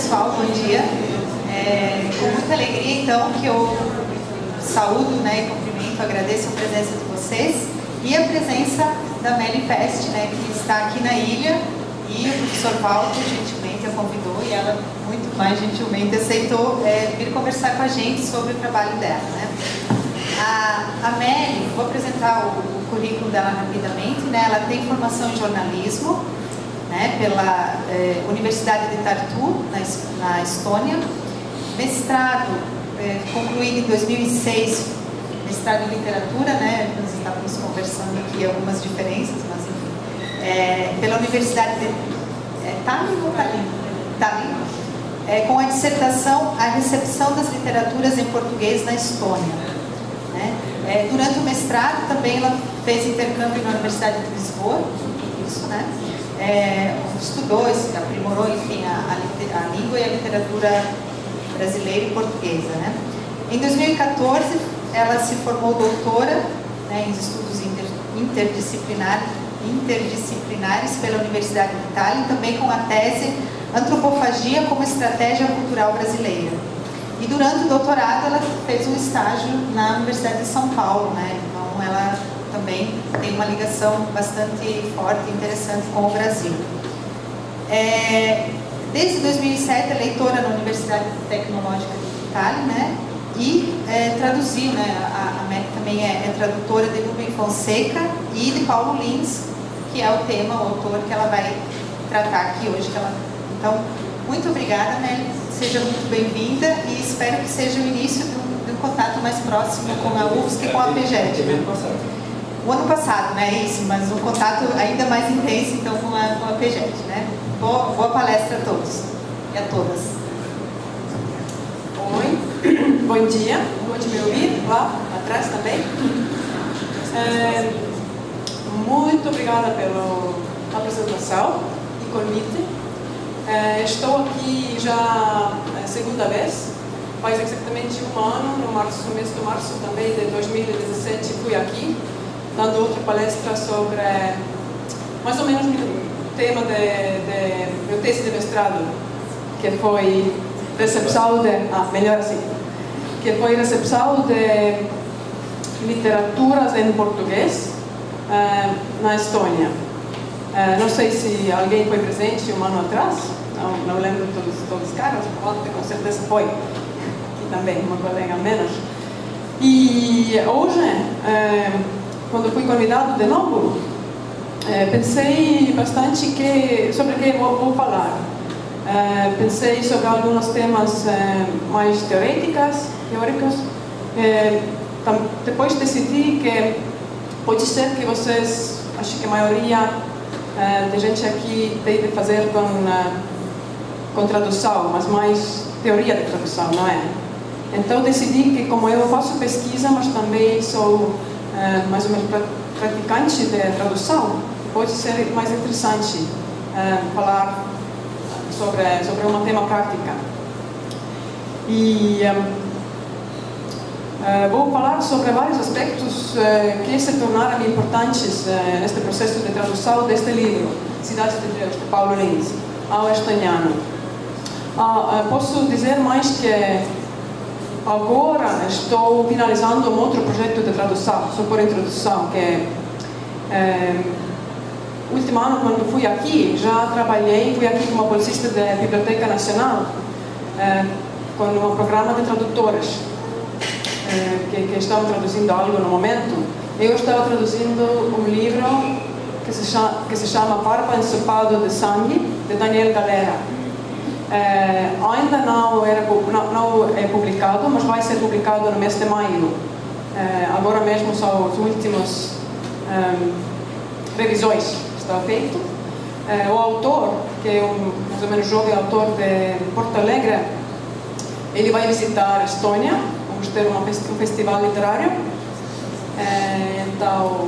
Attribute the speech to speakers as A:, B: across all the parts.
A: pessoal, bom dia. Com muita alegria, então, que eu saúdo, e cumprimento, agradeço a presença de vocês e a presença da Meli Pest, que está aqui na ilha, e o professor Walter gentilmente a convidou e ela muito mais gentilmente aceitou vir conversar com a gente sobre o trabalho dela. A Meli, vou apresentar o currículo dela rapidamente, ela tem formação em jornalismo, pela Universidade de Tartu, na Estônia, mestrado concluído em 2006, mestrado em literatura, nós estávamos conversando aqui algumas diferenças, mas enfim, pela Universidade de Tallinn, com a dissertação A Recepção das Literaturas em Português na Estônia. Durante o mestrado também ela fez intercâmbio na Universidade de Lisboa, estudou, aprimorou, enfim, a língua e a literatura brasileira e portuguesa. Em 2014, ela se formou doutora em estudos interdisciplinares pela Universidade de Tallinn, também com a tese Antropofagia como Estratégia Cultural Brasileira. E durante o doutorado, ela fez um estágio na Universidade de São Paulo, então ela também tem uma ligação bastante forte e interessante com o Brasil. Desde 2007 é leitora na Universidade Tecnológica de Tallinn, e traduziu, a Meli também é tradutora de Rubem Fonseca e de Paulo Lins, que é o tema, o autor que ela vai tratar aqui hoje. Então, muito obrigada, Meli, seja muito bem-vinda e espero que seja o início de um contato mais próximo com a UFSC e com a PGED. O ano passado, isso, mas um contato ainda mais intenso, então, com a PGED, Boa palestra a todos e a todas.
B: Oi, bom dia, pode me ouvir lá atrás também? Muito obrigada pela apresentação e convite. Estou aqui já a segunda vez, faz exatamente um ano, no mês de março também de 2017 fui aqui, dando outra palestra sobre mais ou menos o tema de meu tese de mestrado, que foi recepção de literaturas em português na Estônia. Não sei se alguém foi presente um ano atrás, não lembro todos os caras, com certeza foi, e também uma colega menos. E hoje, quando fui convidado de novo, pensei bastante sobre o que vou falar. Pensei sobre alguns temas mais teóricos. Depois decidi que pode ser que vocês, acho que a maioria de gente aqui tem de fazer com tradução, mas mais teoria de tradução, não é? Então decidi que, como eu faço pesquisa, mas também sou mais ou menos praticante de tradução, pode ser mais interessante falar sobre uma tema prática. E vou falar sobre vários aspectos que se tornaram importantes neste processo de tradução deste livro, Cidade de Deus, de Paulo Lins, ao estoniano. Posso dizer mais que agora estou finalizando um outro projeto de tradução, só por introdução, que último ano, quando fui aqui, já fui aqui como bolsista da Biblioteca Nacional, com um programa de tradutores, que estavam traduzindo algo no momento. Eu estava traduzindo um livro que se chama Barba Ensopado de Sangue, de Daniel Galera. Ainda não é publicado, mas vai ser publicado no mês de maio. Agora mesmo são as últimas revisões que estão feitas. O autor, que é mais ou menos jovem autor de Porto Alegre, ele vai visitar a Estônia, vamos ter um festival literário, então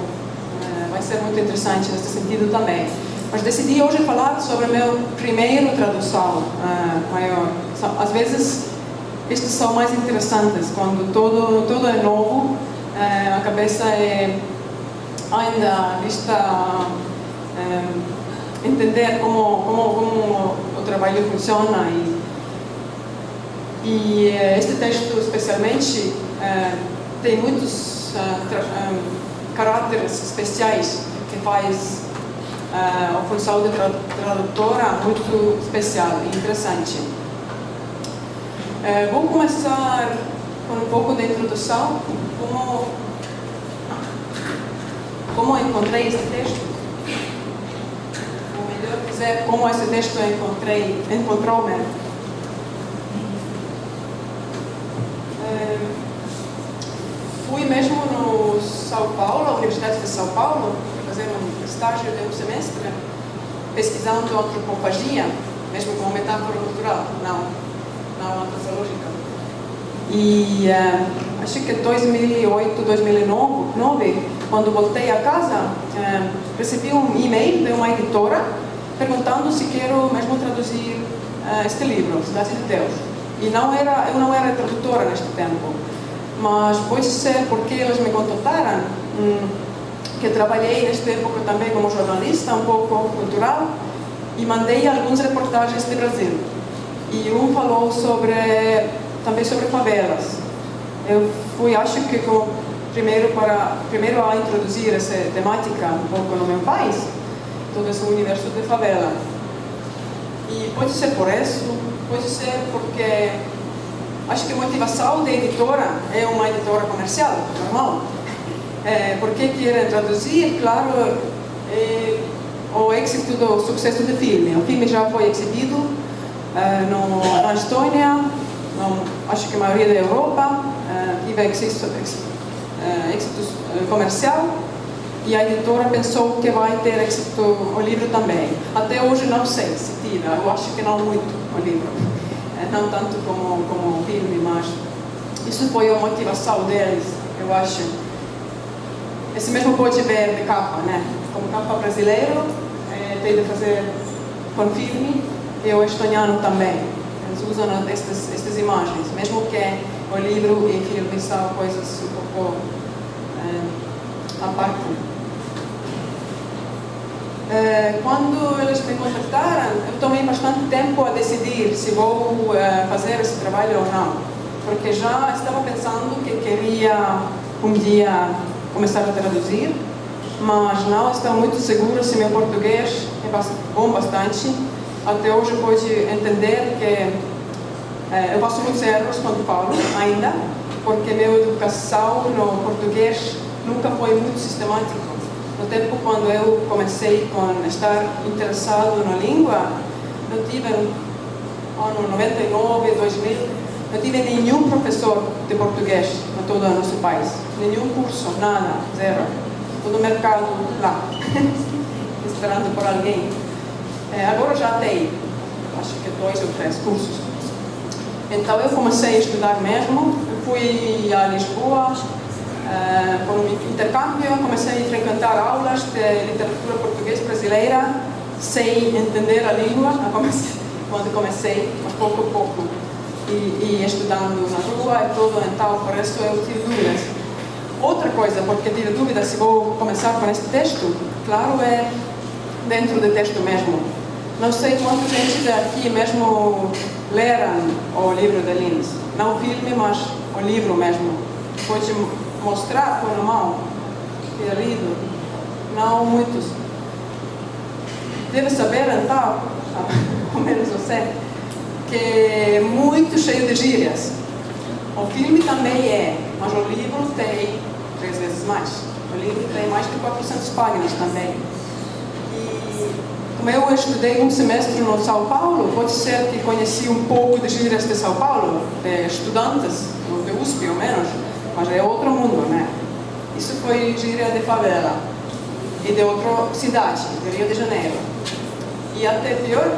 B: vai ser muito interessante nesse sentido também. Mas decidi hoje falar sobre a minha primeira tradução maior. Às vezes, estes são mais interessantes, quando tudo é novo, a cabeça ainda está entender como o trabalho funciona E este texto, especialmente, tem muitos caráteres especiais que faz a função de tradutora muito especial e interessante. Vou começar com um pouco de introdução, como encontrei este texto, ou melhor dizer, como esse texto encontrou-me. Fui mesmo no São Paulo, a Universidade de São Paulo, fazer um estágio de um semestre, pesquisando antropofagia, mesmo como metáfora cultural, não antropológica. E acho que em 2008, 2009, quando voltei a casa, recebi um e-mail de uma editora perguntando se quero mesmo traduzir este livro, Cidade de Deus. E eu não era tradutora neste tempo, mas pode ser porque eles me contataram, que trabalhei nesta época também como jornalista, um pouco cultural, e mandei algumas reportagens do Brasil. E um falou também sobre favelas. Eu fui, acho que primeiro a introduzir essa temática um pouco no meu país, todo esse universo de favela. E pode ser por isso, pode ser porque acho que a motivação da editora é uma editora comercial, normal. Porque querem traduzir, claro, o êxito do sucesso do filme. O filme já foi exibido na Estônia, acho que a maioria da Europa, teve êxito comercial, e a editora pensou que vai ter êxito o livro também. Até hoje não sei se tive, eu acho que não muito o livro, não tanto como o filme, mas isso foi a motivação deles, eu acho. Esse mesmo pode ver de capa, né? Como capa brasileiro, tem de fazer com filme, e o estoniano também. Eles usam estas imagens, mesmo que o livro e o filme são coisas um pouco à parte. Quando eles me contactaram, eu tomei bastante tempo a decidir se vou fazer esse trabalho ou não, porque já estava pensando que queria um dia começar a traduzir, mas não estava muito segura se meu português é bom bastante. Até hoje pode entender que eu faço muitos erros quando falo ainda, porque minha educação no português nunca foi muito sistemática. No tempo quando eu comecei a estar interessado na língua, eu tive, no ano 99, 2000, não tive nenhum professor de português em todo o nosso país. Nenhum curso, nada, zero. Todo o mercado lá, esperando por alguém. Agora já tem, acho que 2 ou 3 cursos. Então eu comecei a estudar mesmo. Eu fui a Lisboa por um intercâmbio, comecei a frequentar aulas de literatura portuguesa brasileira, sem entender a língua, quando comecei, mas pouco a pouco. E estudando na rua e tudo, então por isso eu tive dúvidas. Outra coisa, porque tive dúvidas se vou começar com este texto, claro, é dentro do texto mesmo. Não sei quanta gente daqui mesmo leram o livro de Lins. Não o filme, mas o livro mesmo. Pode mostrar com a mão que é lido. Não muitos. Deve saber, então, ao menos você, que é muito cheio de gírias. O filme também é, mas o livro tem 3 vezes mais. O livro tem mais de 400 páginas também. E como eu estudei um semestre no São Paulo, pode ser que conheci um pouco de gírias de São Paulo, de estudantes, de USP ou menos, mas é outro mundo, né? Isso foi gíria de favela e de outra cidade, de Rio de Janeiro. E até pior,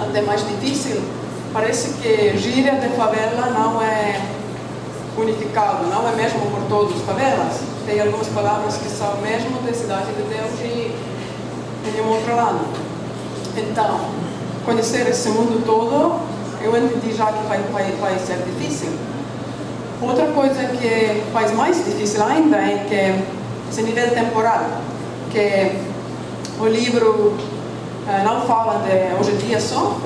B: até mais difícil, parece que gíria de favela não é unificado, não é mesmo por todas as favelas. Tem algumas palavras que são mesmo de Cidade de Deus e de nenhum outro lado. Então, conhecer esse mundo todo, eu entendi já que vai ser difícil. Outra coisa que faz mais difícil ainda é que esse nível temporal, que o livro não fala de hoje em dia só,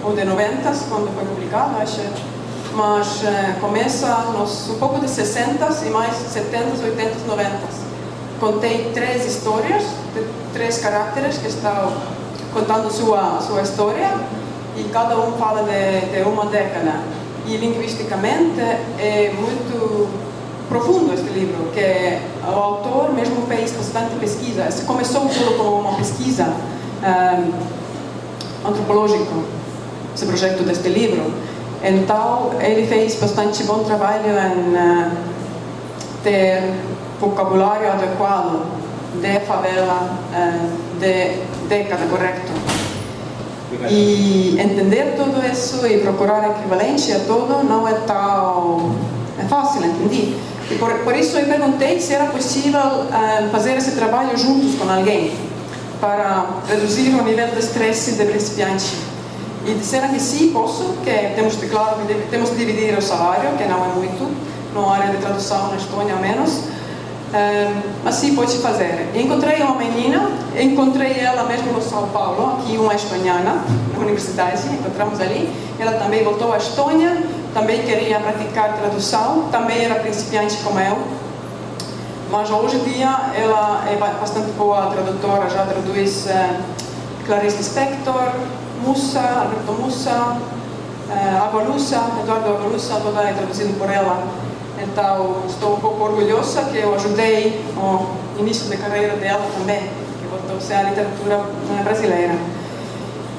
B: ou de 90, quando foi publicado, acho, mas começa nos um pouco de 60s e mais 70s, 80s, 90s. Contei 3 histórias, de 3 caracteres que estão contando sua história e cada um fala de uma década. E linguisticamente é muito profundo este livro, que o autor mesmo fez bastante pesquisa. Começou tudo como uma pesquisa antropológica, esse projeto deste livro. Então, ele fez bastante bom trabalho em ter vocabulário adequado de favela, de década correto. E entender tudo isso e procurar equivalência a tudo não é tão fácil, entendi. E por isso eu perguntei se era possível fazer esse trabalho juntos com alguém para reduzir o nível de estresse de principiante. E disseram que sim, posso, que temos de dividir o salário, que não é muito, na área de tradução na Estônia ao menos, mas sim, pode fazer. Encontrei uma menina, encontrei ela mesmo no São Paulo, aqui uma estoniana, na universidade, encontramos ali. Ela também voltou à Estônia, também queria praticar tradução, também era principiante como eu. Mas hoje em dia ela é bastante boa tradutora, já traduz Clarice Lispector, Musa, Alberto Musa, Agualusa, Eduardo Agualusa, toda é traduzido por ela. Então estou um pouco orgulhosa que eu ajudei no início da carreira dela também, que voltou-se à literatura brasileira.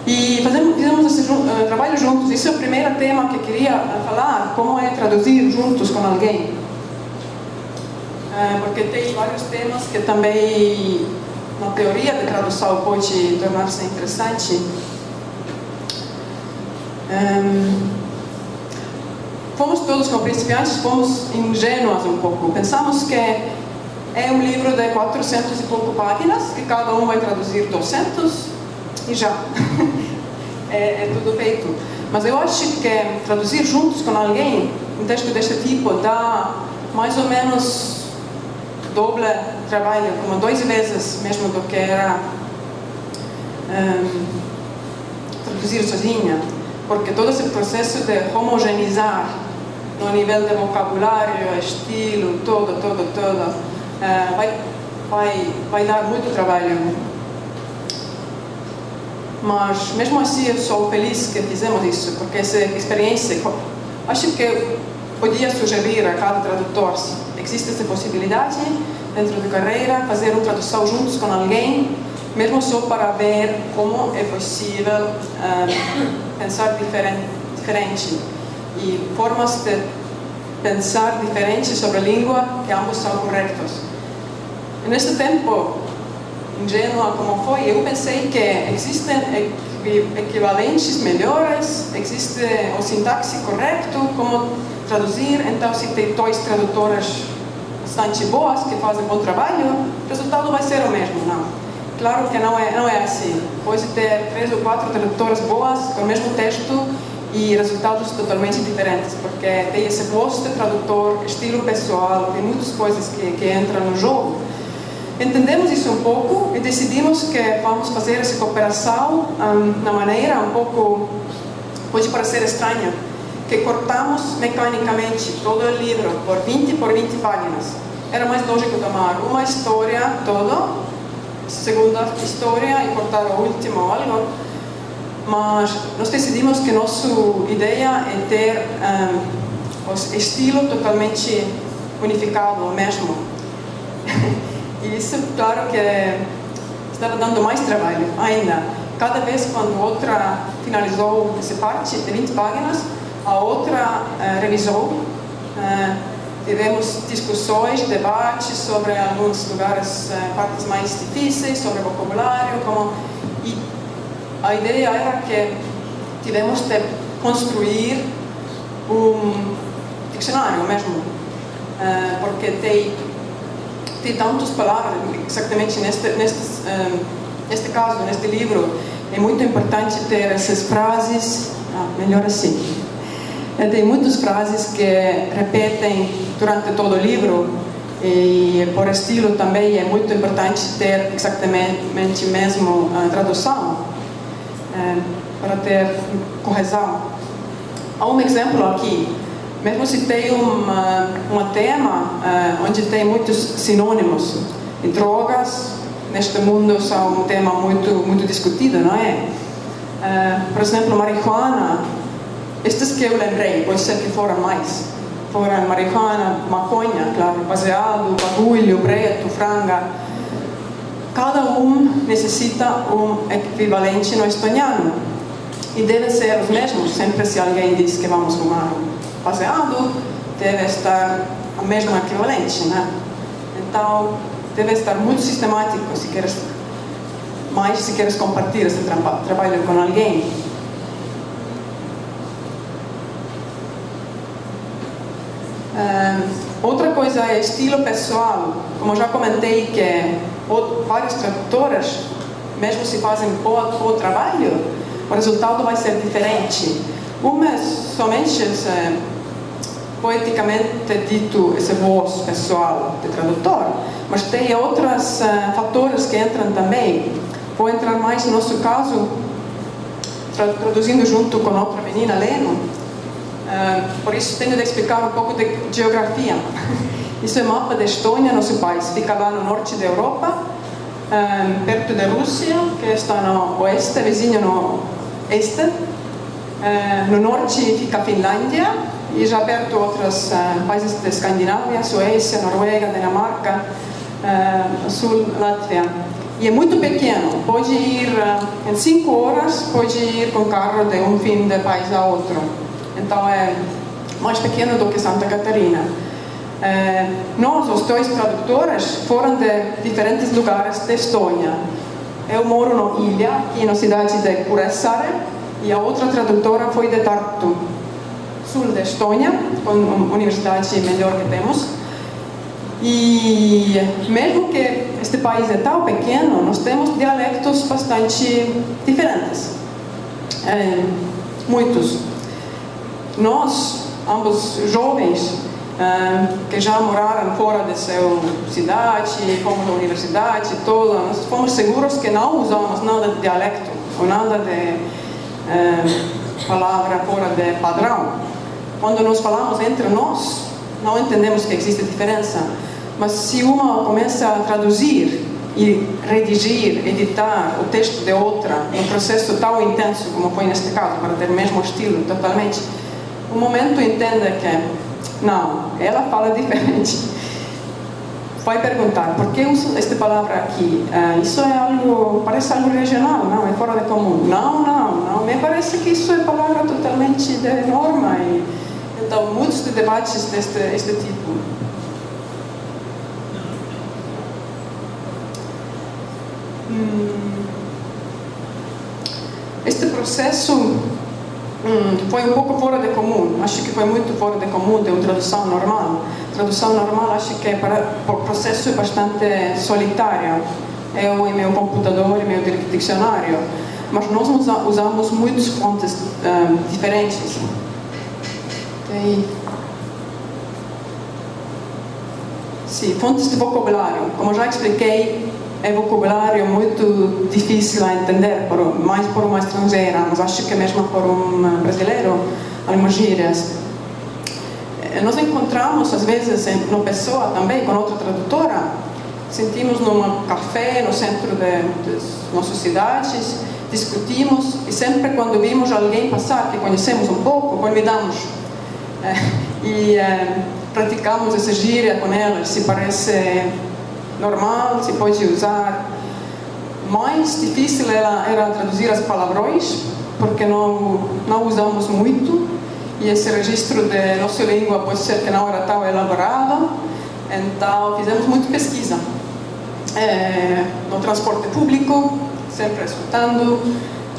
B: E fizemos esse trabalho juntos. Esse é o primeiro tema que eu queria falar, como é traduzir juntos com alguém. Porque tem vários temas que também, na teoria de tradução, pode tornar-se interessante. Fomos todos como principiantes, fomos ingênuos um pouco. Pensamos que é um livro de 400 e pouco páginas, que cada um vai traduzir 200 e já. é tudo feito. Mas eu acho que traduzir juntos com alguém um texto deste tipo dá mais ou menos doble trabalho, como 2 vezes mesmo do que era traduzir sozinha. Porque todo esse processo de homogeneizar no nível de vocabulário, estilo, todo, vai dar muito trabalho. Mas mesmo assim eu sou feliz que fizemos isso, porque essa experiência, acho que podia sugerir a cada tradutor, se existe essa possibilidade dentro da carreira, fazer uma tradução juntos com alguém, mesmo só para ver como é possível pensar diferente e formas de pensar diferentes sobre a língua que ambos são corretos. E neste tempo, ingênua como foi, eu pensei que existem equivalentes melhores, existe o sintaxe correto, como traduzir, então se tem 2 tradutoras bastante boas que fazem bom trabalho, o resultado vai ser o mesmo, não? Claro que não é assim. Pode ter 3 ou 4 tradutoras boas com o mesmo texto e resultados totalmente diferentes, porque tem esse gosto de tradutor, estilo pessoal, tem muitas coisas que entram no jogo. Entendemos isso um pouco e decidimos que vamos fazer essa cooperação na maneira um pouco, pode parecer estranha, que cortamos mecanicamente todo o livro por 20 páginas. Era mais lógico tomar uma história toda, segunda história e cortar o último ou algo, mas nós decidimos que nossa ideia é ter o estilo totalmente unificado, o mesmo. E isso, claro que estava dando mais trabalho ainda. Cada vez quando outra finalizou essa parte de 20 páginas, a outra revisou. Tivemos discussões, debates sobre alguns lugares, partes mais difíceis, sobre vocabulário, e a ideia era que tivemos de construir um dicionário mesmo, porque tem tantas palavras, exatamente neste caso, neste livro, é muito importante ter essas frases, melhor assim. Tem muitas frases que repetem durante todo o livro e por estilo também é muito importante ter exatamente mesmo a tradução para ter correção. Há um exemplo aqui. Mesmo se tem um tema onde tem muitos sinônimos, e drogas neste mundo são um tema muito discutido, não é? Por exemplo, marihuana, estes que eu lembrei, pode ser que foram mais. Foram marihuana, maconha, claro, baseado, bagulho, preto, franga. Cada um necessita um equivalente no estoniano. E devem ser os mesmos, sempre se alguém diz que vamos fumar baseado, deve estar o mesmo equivalente, né? Então, deve estar muito sistemático se queres compartilhar esse trabalho com alguém. Outra coisa é estilo pessoal. Como já comentei que vários tradutores, mesmo se fazem bom trabalho, o resultado vai ser diferente. Uma é somente poeticamente dito essa voz pessoal de tradutor, mas tem outros fatores que entram também. Vou entrar mais no nosso caso, traduzindo junto com outra menina, Leno. Por isso tenho de explicar um pouco de geografia. Isso é o mapa da Estônia, nosso país. Fica lá no norte da Europa, perto da Rússia, que está no oeste, vizinho no este. No norte fica a Finlândia e já perto outros países da Escandinávia, Suécia, Noruega, Dinamarca, sul, Látvia. E é muito pequeno, pode ir em 5 horas, pode ir com carro de um fim do país a outro. Então é mais pequeno do que Santa Catarina. Nós, os dois tradutores, foram de diferentes lugares da Estônia. Eu moro na ilha, aqui na cidade de Kuressaare, e a outra tradutora foi de Tartu, sul da Estônia, com a universidade melhor que temos. E mesmo que este país é tão pequeno, nós temos dialectos bastante diferentes. Muitos. Nós, ambos jovens, que já moraram fora da sua cidade, fomos na universidade, nós fomos seguros que não usamos nada de dialecto, ou nada de palavra fora de padrão. Quando nós falamos entre nós, não entendemos que existe diferença. Mas se uma começa a traduzir e redigir, editar o texto de outra, em um processo tão intenso como foi neste caso, para ter o mesmo estilo totalmente, um momento entende que não, ela fala diferente. Vai perguntar, por que uso esta palavra aqui? Isso é algo, parece algo regional, não, é fora de comum. Não, me parece que isso é palavra totalmente de norma. E, então, muitos de debates deste tipo. Este processo foi um pouco fora de comum. Acho que foi muito fora de comum de uma tradução normal. Tradução normal, acho que o processo é bastante solitário. Eu e meu computador e meu dicionário. Mas nós usamos muitas fontes diferentes. Sim, fontes de vocabulário. Como já expliquei, é vocabulário muito difícil a entender, mais por uma estrangeira, mas acho que mesmo por um brasileiro, algumas gírias. Nós encontramos, às vezes, uma pessoa também, com outra tradutora, sentimos num café no centro das nossas cidades, discutimos, e sempre quando vimos alguém passar, que conhecemos um pouco, convidamos. Praticamos essa gíria com elas, se parece normal, se pode usar. Mais difícil era traduzir as palavrões, porque não usamos muito, e esse registro de nossa língua pode ser que não era tão elaborado, então fizemos muita pesquisa. No transporte público, sempre escutando,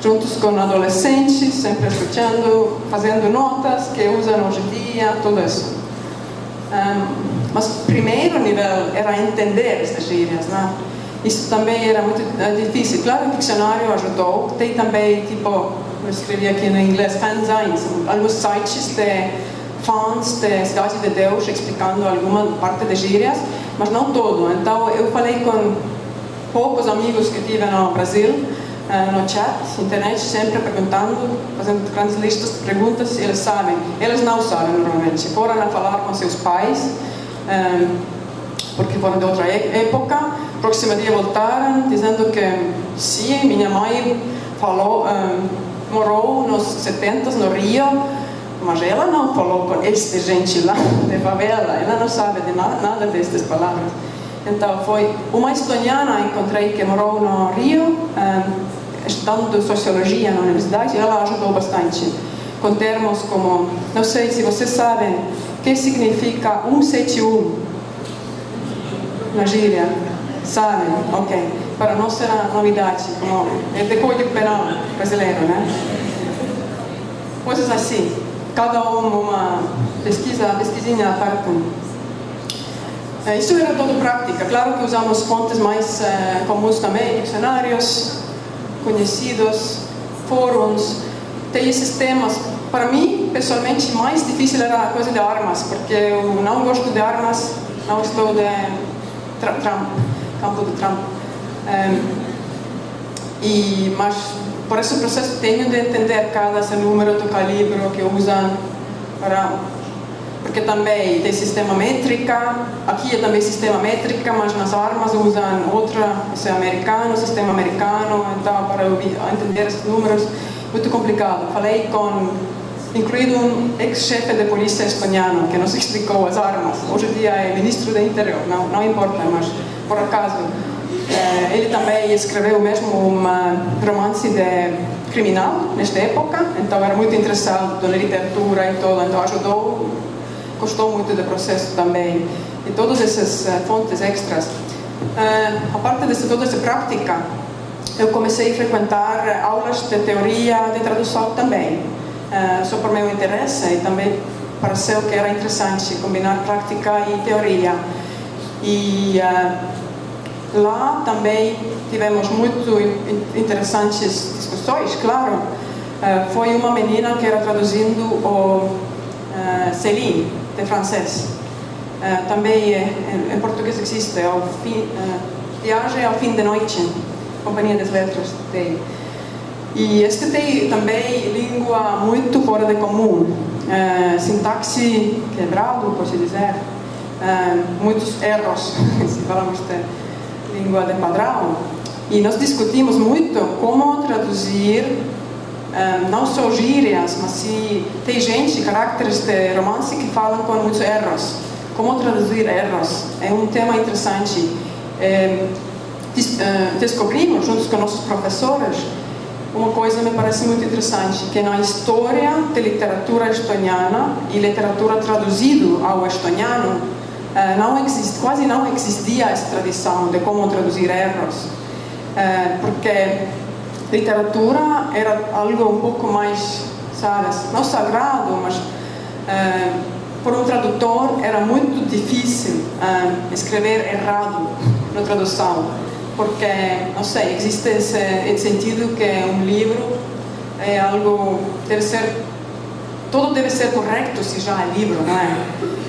B: juntos com adolescentes, sempre escutando, fazendo notas que usam hoje em dia, tudo isso. Mas o primeiro nível era entender estas gírias, né? Isso também era muito difícil. Claro, o dicionário ajudou. Tem também, eu escrevi aqui no inglês, fanzines, alguns sites de fãs de Cidade de Deus explicando alguma parte das gírias, mas não todo. Então, eu falei com poucos amigos que tive no Brasil, no chat, internet, sempre perguntando, fazendo grandes listas de perguntas, e eles sabem. Eles não sabem normalmente. Foram a falar com seus pais, porque foram de outra época. Próximo dia voltaram, dizendo que sim, minha mãe falou, morou nos 70 no Rio, mas ela não falou com esta gente lá de favela, ela não sabe de nada destas palavras. Então foi uma estoniana, encontrei, que morou no Rio, estudando sociologia na universidade, e ela ajudou bastante com termos como, não sei se vocês sabem o que significa 171 na gíria. Sabem? Ok. Para nós era novidade, como é de código penal brasileiro, né? Coisas assim. Cada uma pesquisinha à parte. Isso era tudo prática. Claro que usamos fontes mais comuns também, dicionários conhecidos, fóruns. Tem esses temas. Para mim, pessoalmente, mais difícil era a coisa de armas, porque eu não gosto de armas, não estou de campo de Trump. Mas por esse processo tenho de entender cada número do calibre que usam porque também tem sistema métrica, aqui é também sistema métrica, mas nas armas usam sistema americano, então para entender esses números, muito complicado. Falei incluído um ex-chefe de polícia estoniano, que nos explicou as armas. Hoje em dia é ministro do interior, não importa, mas por acaso. Ele também escreveu mesmo um romance de criminal nesta época, então era muito interessado na literatura e tudo, então ajudou, gostou muito do processo também, e todas essas fontes extras. A parte de toda essa prática, eu comecei a frequentar aulas de teoria de tradução também, só por meu interesse, e também pareceu que era interessante combinar prática e teoria. E lá também tivemos muito interessantes discussões, claro. Foi uma menina que era traduzindo o Céline, de francês. Também em português existe, Viagem ao Fim de Noite, Companhia das Letras tem. E este tem também língua muito fora de comum, sintaxe quebrado, pode dizer, muitos erros, se falamos de língua de padrão, e nós discutimos muito como traduzir não só gírias, mas se tem gente, caracteres de romance que falam com muitos erros. Como traduzir erros? É um tema interessante. Descobrimos, juntos com nossos professores, uma coisa que me parece muito interessante, que na história da literatura estoniana e literatura traduzida ao estoniano, quase não existia essa tradição de como traduzir erros, porque literatura era algo um pouco mais, não sagrado, mas por um tradutor era muito difícil escrever errado na tradução, porque, não sei, existe esse sentido que um livro é algo, tudo deve ser correto se já é livro, não é?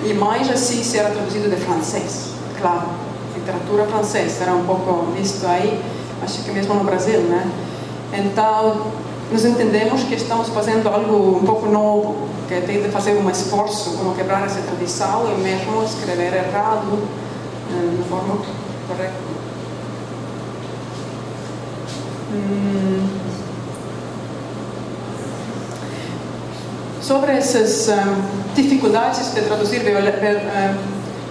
B: E mais assim se era traduzido de francês, claro. Literatura francesa era um pouco visto aí, acho que mesmo no Brasil, né? Então, nós entendemos que estamos fazendo algo um pouco novo, que tem de fazer um esforço como quebrar essa tradição e mesmo escrever errado de forma correta. Sobre essas dificuldades de traduzir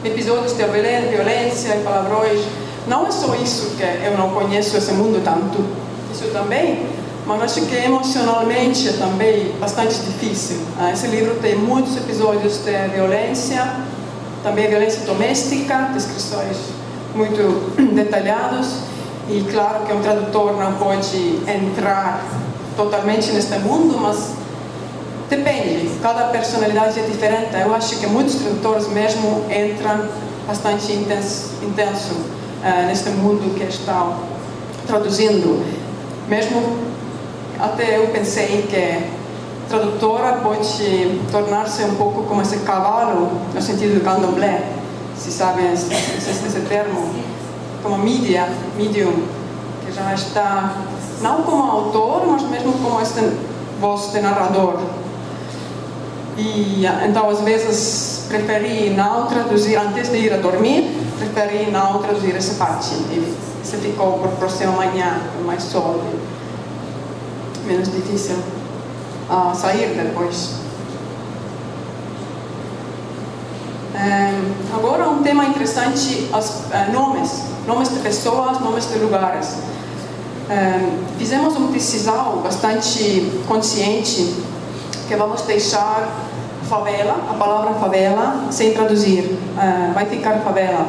B: episódios de violência e palavrões, não é só isso que eu não conheço esse mundo tanto, isso também, mas acho que emocionalmente é também bastante difícil. Esse livro tem muitos episódios de violência, também violência doméstica, descrições muito detalhadas, e claro que um tradutor não pode entrar totalmente neste mundo, mas depende, cada personalidade é diferente. Eu acho que muitos tradutores mesmo entram bastante intenso neste mundo que estão traduzindo. Mesmo até eu pensei que tradutora pode tornar-se um pouco como esse cavalo, no sentido do candomblé, se sabem esse termo, como medium, que que já está, não como autor, mas mesmo como esta voz de narrador. E então, às vezes, preferi não traduzir, antes de ir a dormir, preferi não traduzir essa parte. E se ficou para a próxima manhã, mais sol, menos difícil sair depois. Agora um tema interessante, nomes de pessoas, nomes de lugares. Fizemos uma decisão bastante consciente que vamos deixar favela, a palavra favela, sem traduzir, vai ficar favela.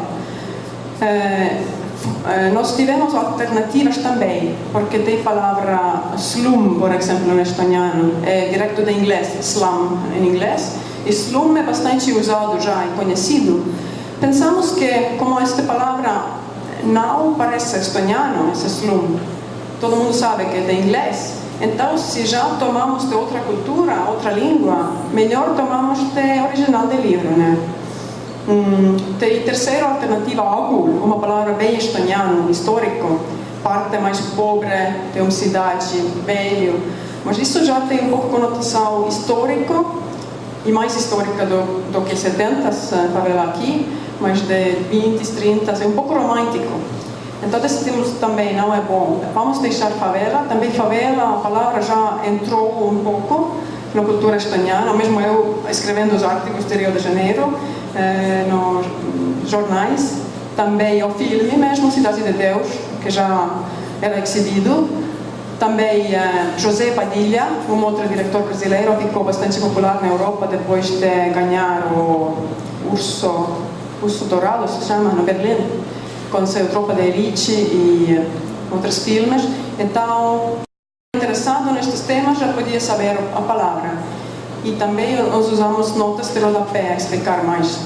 B: Nós tivemos alternativas também, porque tem a palavra slum, por exemplo, no estoniano, é direto do inglês, slum em inglês, e slum é bastante usado já e conhecido. Pensamos que, como esta palavra não parece estoniano, esse slum, todo mundo sabe que é de inglês, então se já tomamos de outra cultura, outra língua, melhor tomamos de original do livro, né? Tem terceira alternativa, agul, uma palavra bem estoniana, histórico, parte mais pobre de uma cidade, velho, mas isso já tem um pouco conotação histórico e mais histórica do que 70, favela aqui, mas de 20, 30, é um pouco romântico. Então decidimos também, não é bom, vamos deixar favela, também favela, a palavra já entrou um pouco na cultura estoniana, mesmo eu escrevendo os artigos de Rio de Janeiro, nos jornais, também o filme mesmo, Cidade de Deus, que já era exibido, também José Padilha, um outro diretor brasileiro, ficou bastante popular na Europa depois de ganhar o Urso Dourado, se chama, no Berlim, com seu Tropa de Elite e outros filmes. Então, interessado nestes temas já podia saber a palavra. E também nós usamos notas de rodapé a explicar mais.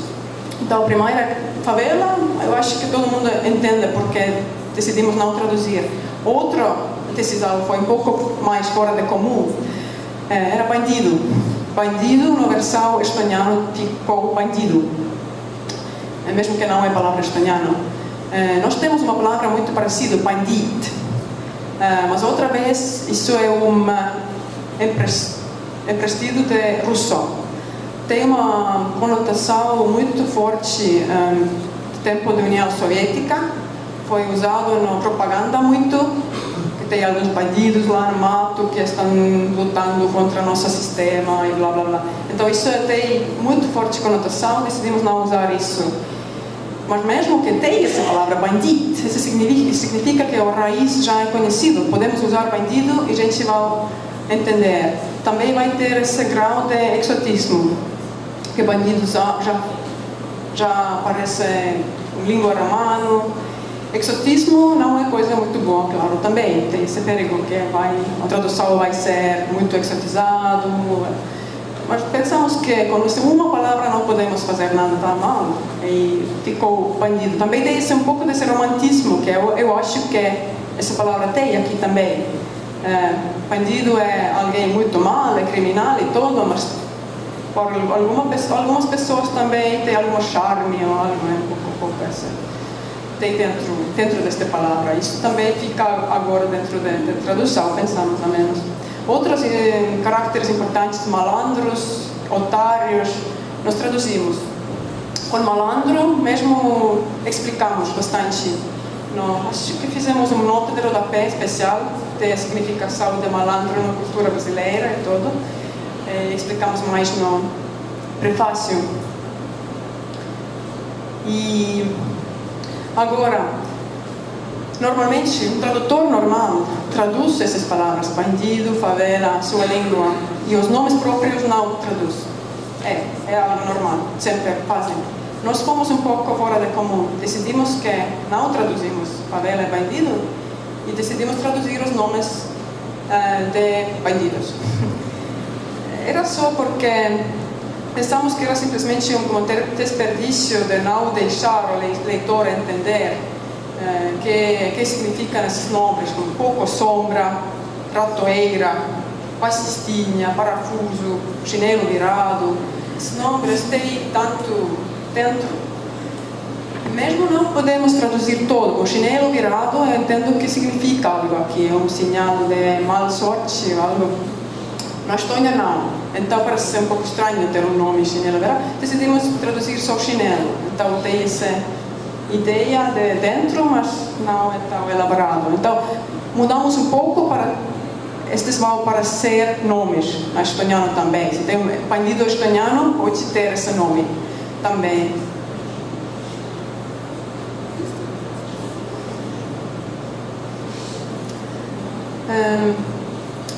B: Então, a primeira favela, eu acho que todo mundo entende porque decidimos não traduzir. Outra decisão foi um pouco mais fora de comum, era bandido. Bandido, na versão estoniana, ficou bandido, mesmo que não é palavra estoniana. Nós temos uma palavra muito parecida, bandit, mas outra vez isso é emprestado de russo. Tem uma conotação muito forte do tempo da União Soviética, foi usado na propaganda muito, que tem alguns bandidos lá no mato que estão lutando contra o nosso sistema e blá blá blá. Então isso tem muito forte conotação, decidimos não usar isso. Mas mesmo que tenha essa palavra bandido, isso significa que a raiz já é conhecido. Podemos usar bandido e a gente vai entender. Também vai ter esse grau de exotismo, que bandido já aparece em língua romana. Exotismo não é coisa muito boa, claro, também. Tem esse perigo que a tradução vai ser muito exotizado. Mas pensamos que com uma palavra não podemos fazer nada tão mal e ficou bandido. Também tem um pouco desse romantismo que eu acho que essa palavra tem aqui também. Bandido é alguém muito mal, é criminal e tudo, mas por algumas pessoas também tem algum charme ou algo, um pouco assim. Tem dentro desta palavra. Isso também fica agora dentro da tradução, pensamos a menos. Outros caracteres importantes, malandros, otários, nós traduzimos. Com malandro, mesmo explicamos bastante. Acho que fizemos uma nota de rodapé especial da significação de malandro na cultura brasileira e tudo. Explicamos mais no prefácio. E agora, normalmente, um tradutor normal traduz essas palavras, bandido, favela, sua língua, e os nomes próprios não traduz. É algo normal, sempre fazem. Nós fomos um pouco fora de comum, decidimos que não traduzimos favela e bandido, e decidimos traduzir os nomes de bandidos. Era só porque pensamos que era simplesmente um desperdício de não deixar o leitor entender que significam esses nomes, como pouco sombra, ratoeira, pastistinha, parafuso, chinelo virado. Esses nomes têm tanto dentro. Mesmo não podemos traduzir todo. O chinelo virado é entendo que significa algo aqui, é um sinal de má sorte, algo. Na Estônia não, então parece ser um pouco estranho ter um nome chinelo, decidimos traduzir só chinelo, então tem essa ideia de dentro, mas não é tão elaborado. Então mudamos um pouco para estes vão parecer nomes na estoniano também. Se tem um bandido estoniano, pode ter esse nome também.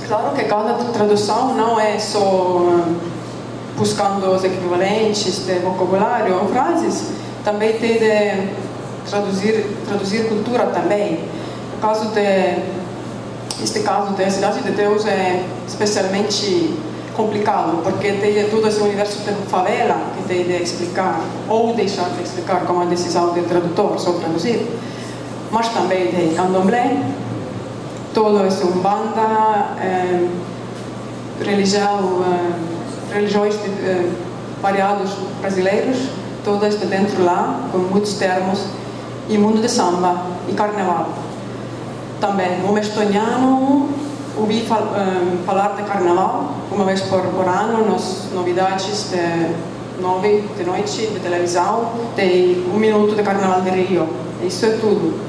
B: Claro que cada tradução não é só buscando os equivalentes de vocabulário ou frases, também tem de traduzir cultura também. Este caso da Cidade de Deus é especialmente complicado, porque tem todo esse universo de favela que tem de explicar, ou deixar de explicar com a decisão do tradutor, só traduzir, mas também tem candomblé, todo esse umbanda, religiões variados brasileiros, todas de dentro lá, com muitos termos, e mundo de samba e carnaval. Também, como estoniano, ouvi falar de carnaval uma vez por ano, nas novidades de 9 de noite de televisão, tem 1 minuto de carnaval de Rio, isso é tudo.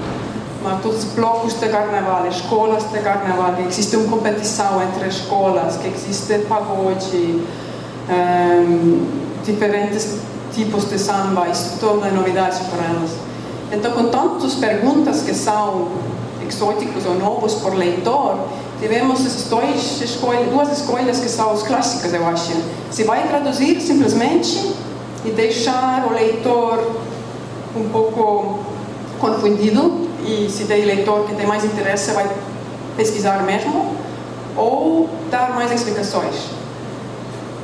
B: Mas todos os blocos de carnaval, escolas de carnaval, que existe uma competição entre escolas, que existe pagode, diferentes tipos de samba, isso tudo é novidade para elas. Então, com tantas perguntas que são exóticos ou novos por leitor, tivemos duas escolhas que são as clássicas, eu acho. Se vai traduzir simplesmente e deixar o leitor um pouco confundido, e se tem leitor que tem mais interesse, vai pesquisar mesmo, ou dar mais explicações.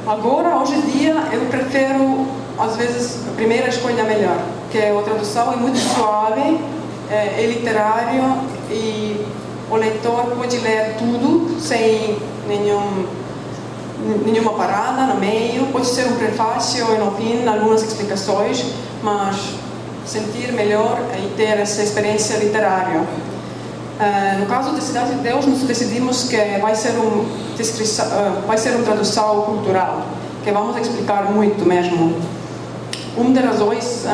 B: Agora, hoje em dia, eu prefiro, às vezes, a primeira escolha melhor, que a tradução é muito suave, é literário, e o leitor pode ler tudo sem nenhuma parada no meio, pode ser um prefácio e no fim algumas explicações, mas sentir melhor e ter essa experiência literária. No caso da Cidade de Deus, nós decidimos que vai ser uma tradução cultural, que vamos explicar muito mesmo. Uma das razões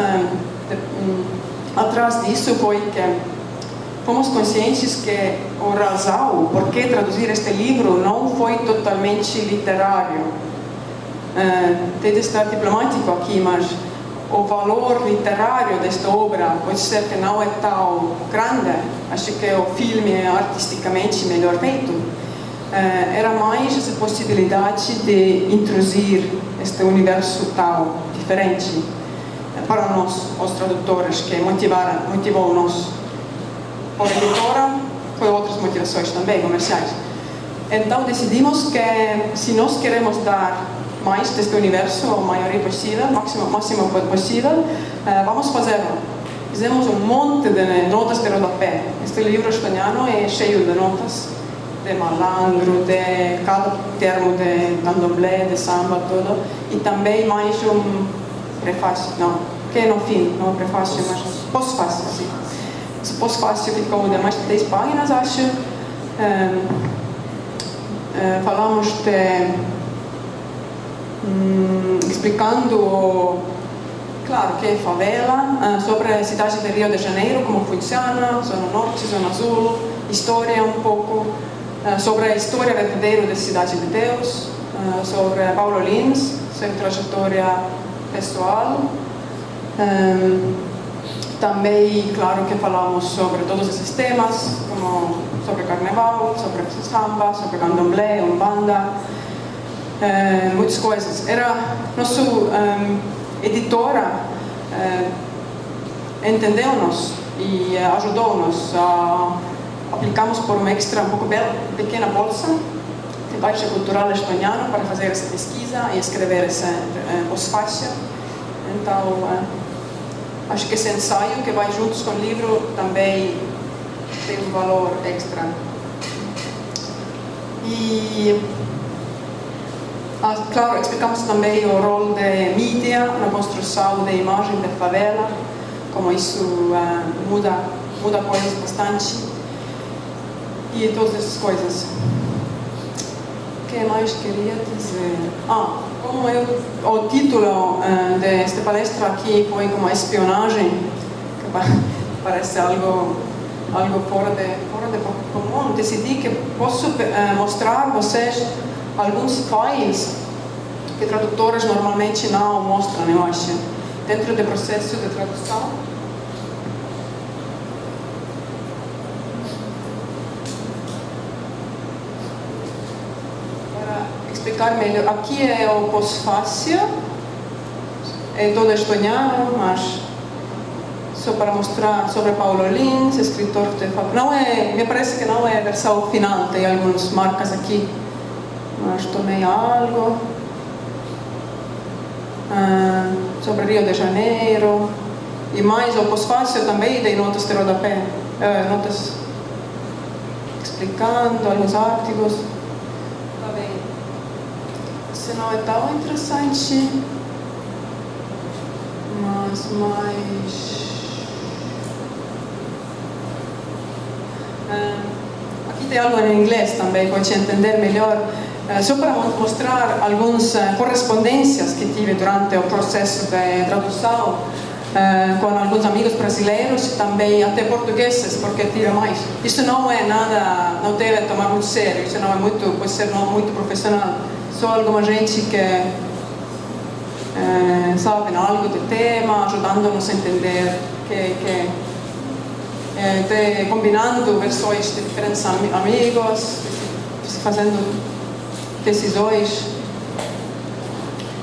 B: atrás disso foi que fomos conscientes que o razão por que traduzir este livro não foi totalmente literário. Tem de estar diplomático aqui, mas o valor literário desta obra pode ser que não é tão grande. Acho que o filme é artisticamente melhor feito. Era mais essa possibilidade de introduzir este universo tão diferente para nós, os tradutores, que motivou-nos. Por editora, foi outras motivações também, comerciais. Então decidimos que, se nós queremos dar mais deste universo, o maior possível, máximo possível, vamos fazê-lo. Fizemos um monte de notas de rodapé. Este livro estoniano é cheio de notas, de malandro, de cada termo de candomblé, de samba, tudo. E também mais um prefácio, que no fim, não prefácio, mas pós-fácio, sim. Esse pós-fácio ficou de mais de 10 páginas, acho. Falamos de explicando, claro, que é favela, sobre a cidade de Rio de Janeiro, como funciona, zona norte, zona sul, história um pouco, sobre a história verdadeira da Cidade de Deus, sobre Paulo Lins, sua trajetória pessoal. Também, claro, que falamos sobre todos esses temas, como sobre carnaval, sobre samba, sobre candomblé, umbanda, muitas coisas. Nossa editora entendeu-nos e ajudou-nos. Aplicamos por uma um pouco pequena bolsa de Baixa Cultural Estoniano para fazer essa pesquisa e escrever esse pós-fácio. Então, acho que esse ensaio que vai juntos com o livro também tem um valor extra. E, claro, explicamos também o rol de mídia na construção da imagem da favela, como isso muda muda coisas bastante. E todas essas coisas. O que mais queria dizer? O título desta palestra aqui foi como espionagem, que parece algo fora de comum. Decidi que posso mostrar a vocês alguns files que tradutores normalmente não mostram, eu acho, dentro do processo de tradução. Para explicar melhor, aqui é o pós-fácil, é todo estoniano, mas só para mostrar sobre Paulo Lins, escritor de não é, me parece que não é a versão final, tem algumas marcas aqui, mas tomei algo sobre Rio de Janeiro e mais o pós-fácil também tem notas de rodapé, notas explicando alguns artigos. Tá bem, se não é tão interessante, mas mais aqui tem algo em inglês também, pode entender melhor. Só para mostrar algumas correspondências que tive durante o processo de tradução com alguns amigos brasileiros e também até portugueses, porque tive mais. Isso não é nada, não deve tomar muito sério, isso não é muito, pode ser não muito profissional. Só alguma gente que sabe algo do tema, ajudando-nos a entender combinando versões de diferentes amigos, fazendo decisões,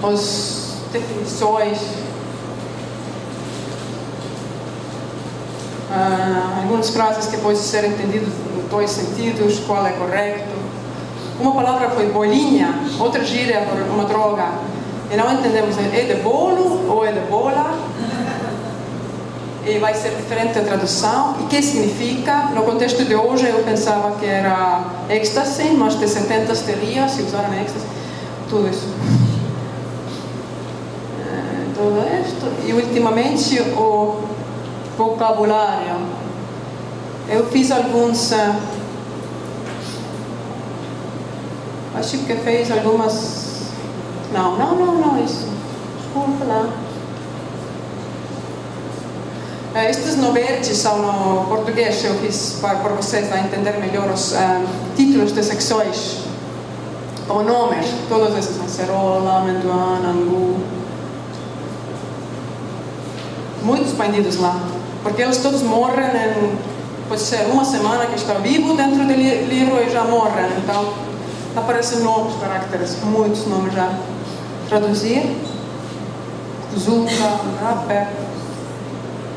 B: as definições, algumas frases que podem ser entendidas em dois sentidos, qual é correto. Uma palavra foi bolinha, outra gíria por uma droga, e não entendemos, é de bolo ou é de bola, e vai ser diferente a tradução. E o que significa? No contexto de hoje eu pensava que era êxtase, mas de 70 teorias se usaram êxtase, tudo isso. Tudo isto. E ultimamente o vocabulário. Eu fiz alguns, acho que fez algumas, não, isso, desculpa lá. Estes no verde são no português, eu fiz para vocês entender melhor os títulos de secções, como nomes, todos esses, acerola, amendoim, angu, muitos bandidos lá, porque eles todos morrem pode ser uma semana que está vivo dentro do livro e já morrem, então aparecem novos caracteres, muitos nomes já. Traduzir, Zuka, Rapper,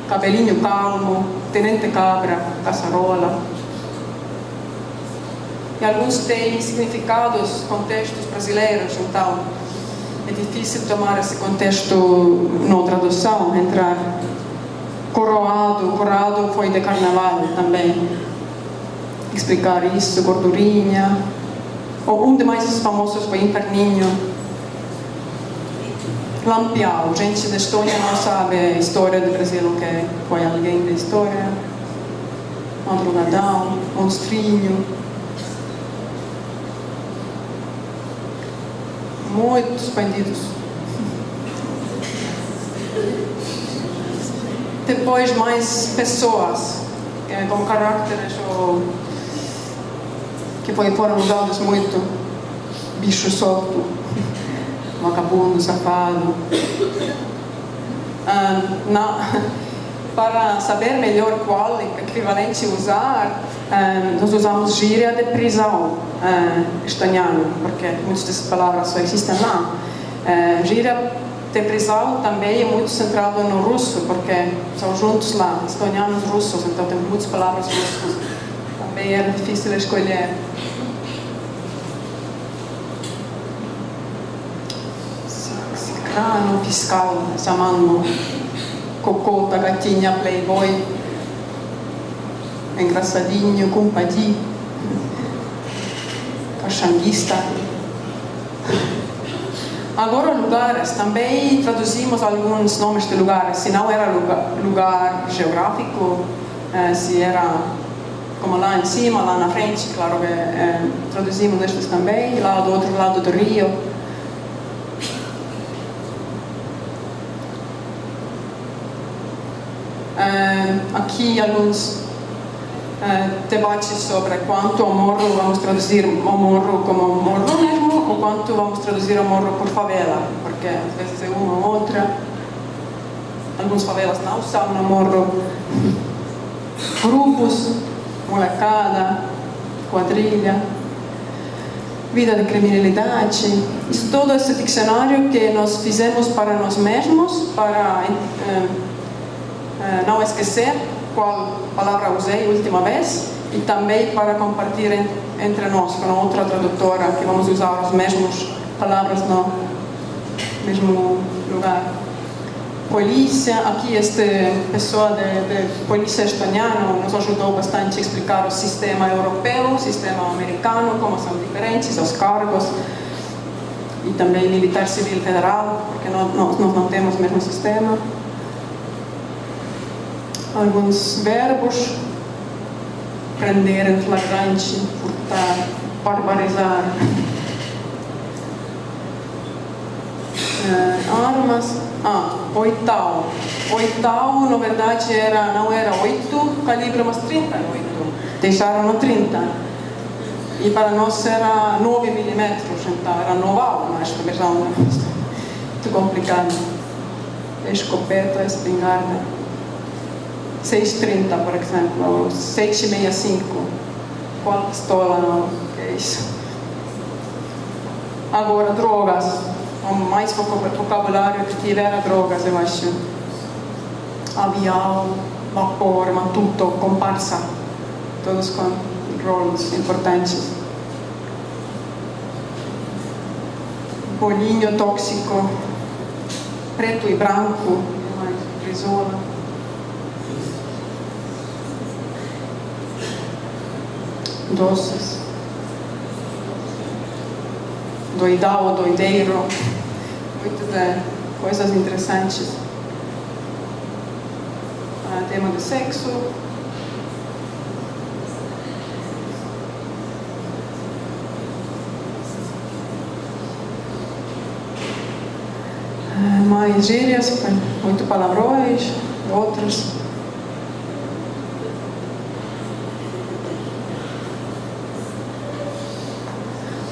B: Cabelinho Calmo, Tenente Cabra, Caçarola. E alguns têm significados, contextos brasileiros, então é difícil tomar esse contexto na tradução, entrar. Coroado foi de carnaval também. Explicar isso, gordurinha. Um dos mais famosos foi Inferninho. Lampião, gente da Estônia não sabe a história do Brasil, que foi alguém da história. Madrugadão, monstrinho. Muitos bandidos. Depois mais pessoas, com caracteres que foram usados muito. Bicho solto, vagabundo, safado. Para saber melhor qual equivalente usar, nós usamos gíria de prisão estoniano, porque muitas dessas palavras só existem lá. Gíria de prisão também é muito centrado no russo, porque são juntos lá, estonianos e russos, então tem muitas palavras russas. Também era difícil escolher. No fiscal, chamando Cocota, gatinha, playboy, engraçadinho, compadinho, caxanguista. Agora lugares, também traduzimos alguns nomes de lugares, se não era lugar geográfico, se era como lá em cima, lá na frente, claro que traduzimos estes também, lá do outro lado do rio. Aqui alguns debates sobre quanto o morro vamos traduzir o morro como morro mesmo ou quanto vamos traduzir o morro por favela, porque às vezes é uma ou outra. Algumas favelas não são no morro. Grupos, molecada, quadrilha, vida de criminalidade. Isso todo esse dicionário que nós fizemos para nós mesmos, para não esquecer qual palavra usei a última vez e também para compartilhar entre nós com outra tradutora que vamos usar as mesmas palavras no mesmo lugar. Polícia, aqui esta pessoa de polícia estoniana nos ajudou bastante a explicar o sistema europeu, o sistema americano, como são diferentes, os cargos, e também militar civil federal, porque nós não temos o mesmo sistema. Alguns verbos: prender em flagrante, furtar, barbarizar. Armas. Oitão. Oitão, na verdade, não era 8 calibre, mas 38. Deixaram no 30. E para nós era 9 milímetros, então era noval, mas esta versão é muito complicado. Escopeta, espingarda. 6,30, por exemplo, ou 7,65. Qual pistola, não? Que é isso? Agora, drogas. O mais vocabulário que tiver drogas, eu acho. Avião, vapor, matuto, comparsa. Todos com roles importantes. Bolinho tóxico. Preto e branco. Risola. Doces. Doidão, doideiro. Muitas coisas interessantes. Tema de sexo. Mais gírias, muito palavrões, outros.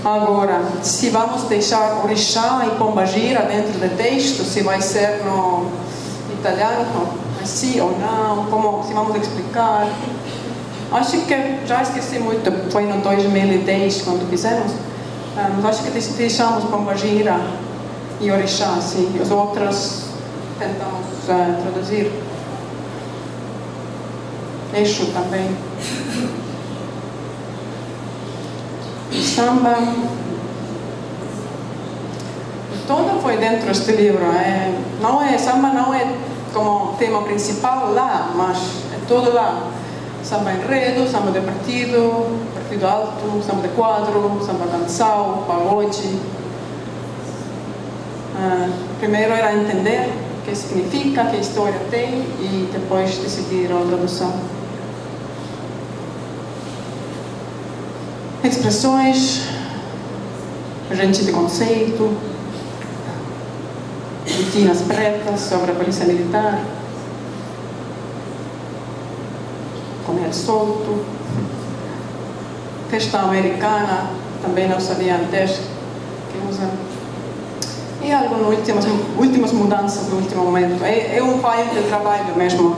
B: Agora, se vamos deixar orixá e pombagira dentro do texto, se vai ser no italiano, sim ou não, como se vamos explicar. Acho que já esqueci muito, foi no 2010 quando fizemos, mas acho que deixamos pombagira e orixá, sim, e os outros tentamos traduzir. Eixo também. Samba. Tudo foi dentro deste livro. Samba não é como tema principal lá, mas é tudo lá. Samba enredo, samba de partido, partido alto, samba de quadro, samba dançal, pagode. Primeiro era entender o que significa, que história tem e depois decidir a tradução. Expressões, gente de conceito, cortinas pretas sobre a polícia militar, comer solto, festa americana, também não sabia antes que usa. E algumas últimas mudanças no último momento. É um falho de trabalho mesmo,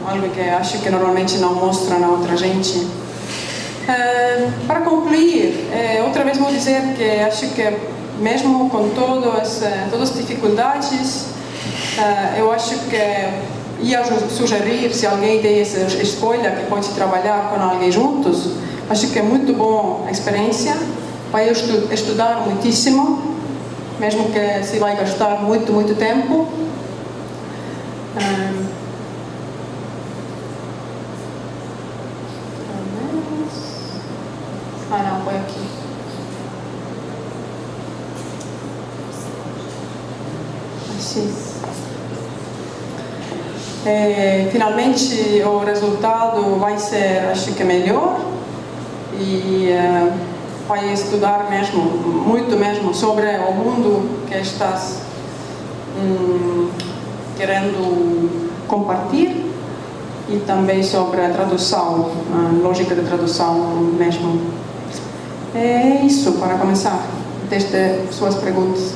B: algo que acho que normalmente não mostra na outra gente. Para concluir, outra vez vou dizer que acho que mesmo com todas as dificuldades, eu acho que ia sugerir, se alguém tem essa escolha, que pode trabalhar com alguém juntos, acho que é muito boa a experiência, vai estudar muitíssimo, mesmo que se vai gastar muito tempo. Não, foi aqui. Assim. Finalmente o resultado vai ser, acho que melhor, e vai estudar muito mesmo sobre o mundo que estás querendo compartilhar, e também sobre a tradução, a lógica de tradução mesmo. É isso para começar, desde suas perguntas.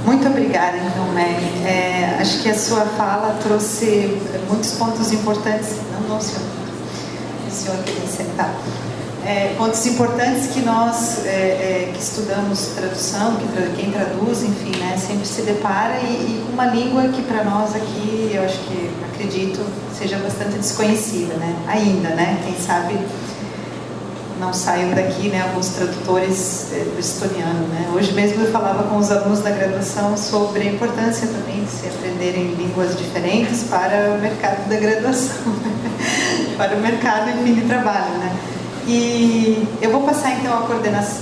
A: Muito obrigada, então, Mary. Acho que a sua fala trouxe muitos pontos importantes. Não, senhor. O senhor que tem sentado. Pontos importantes que nós que estudamos tradução, quem traduz, enfim, né, sempre se depara, e com uma língua que para nós aqui, eu acredito, seja bastante desconhecida, né? Ainda, né? Quem sabe não saiam daqui, né, alguns tradutores do estoniano, né? Hoje mesmo eu falava com os alunos da graduação sobre a importância também de se aprenderem línguas diferentes para o mercado da graduação, para o mercado, enfim, de trabalho, né? E eu vou passar então a coordenação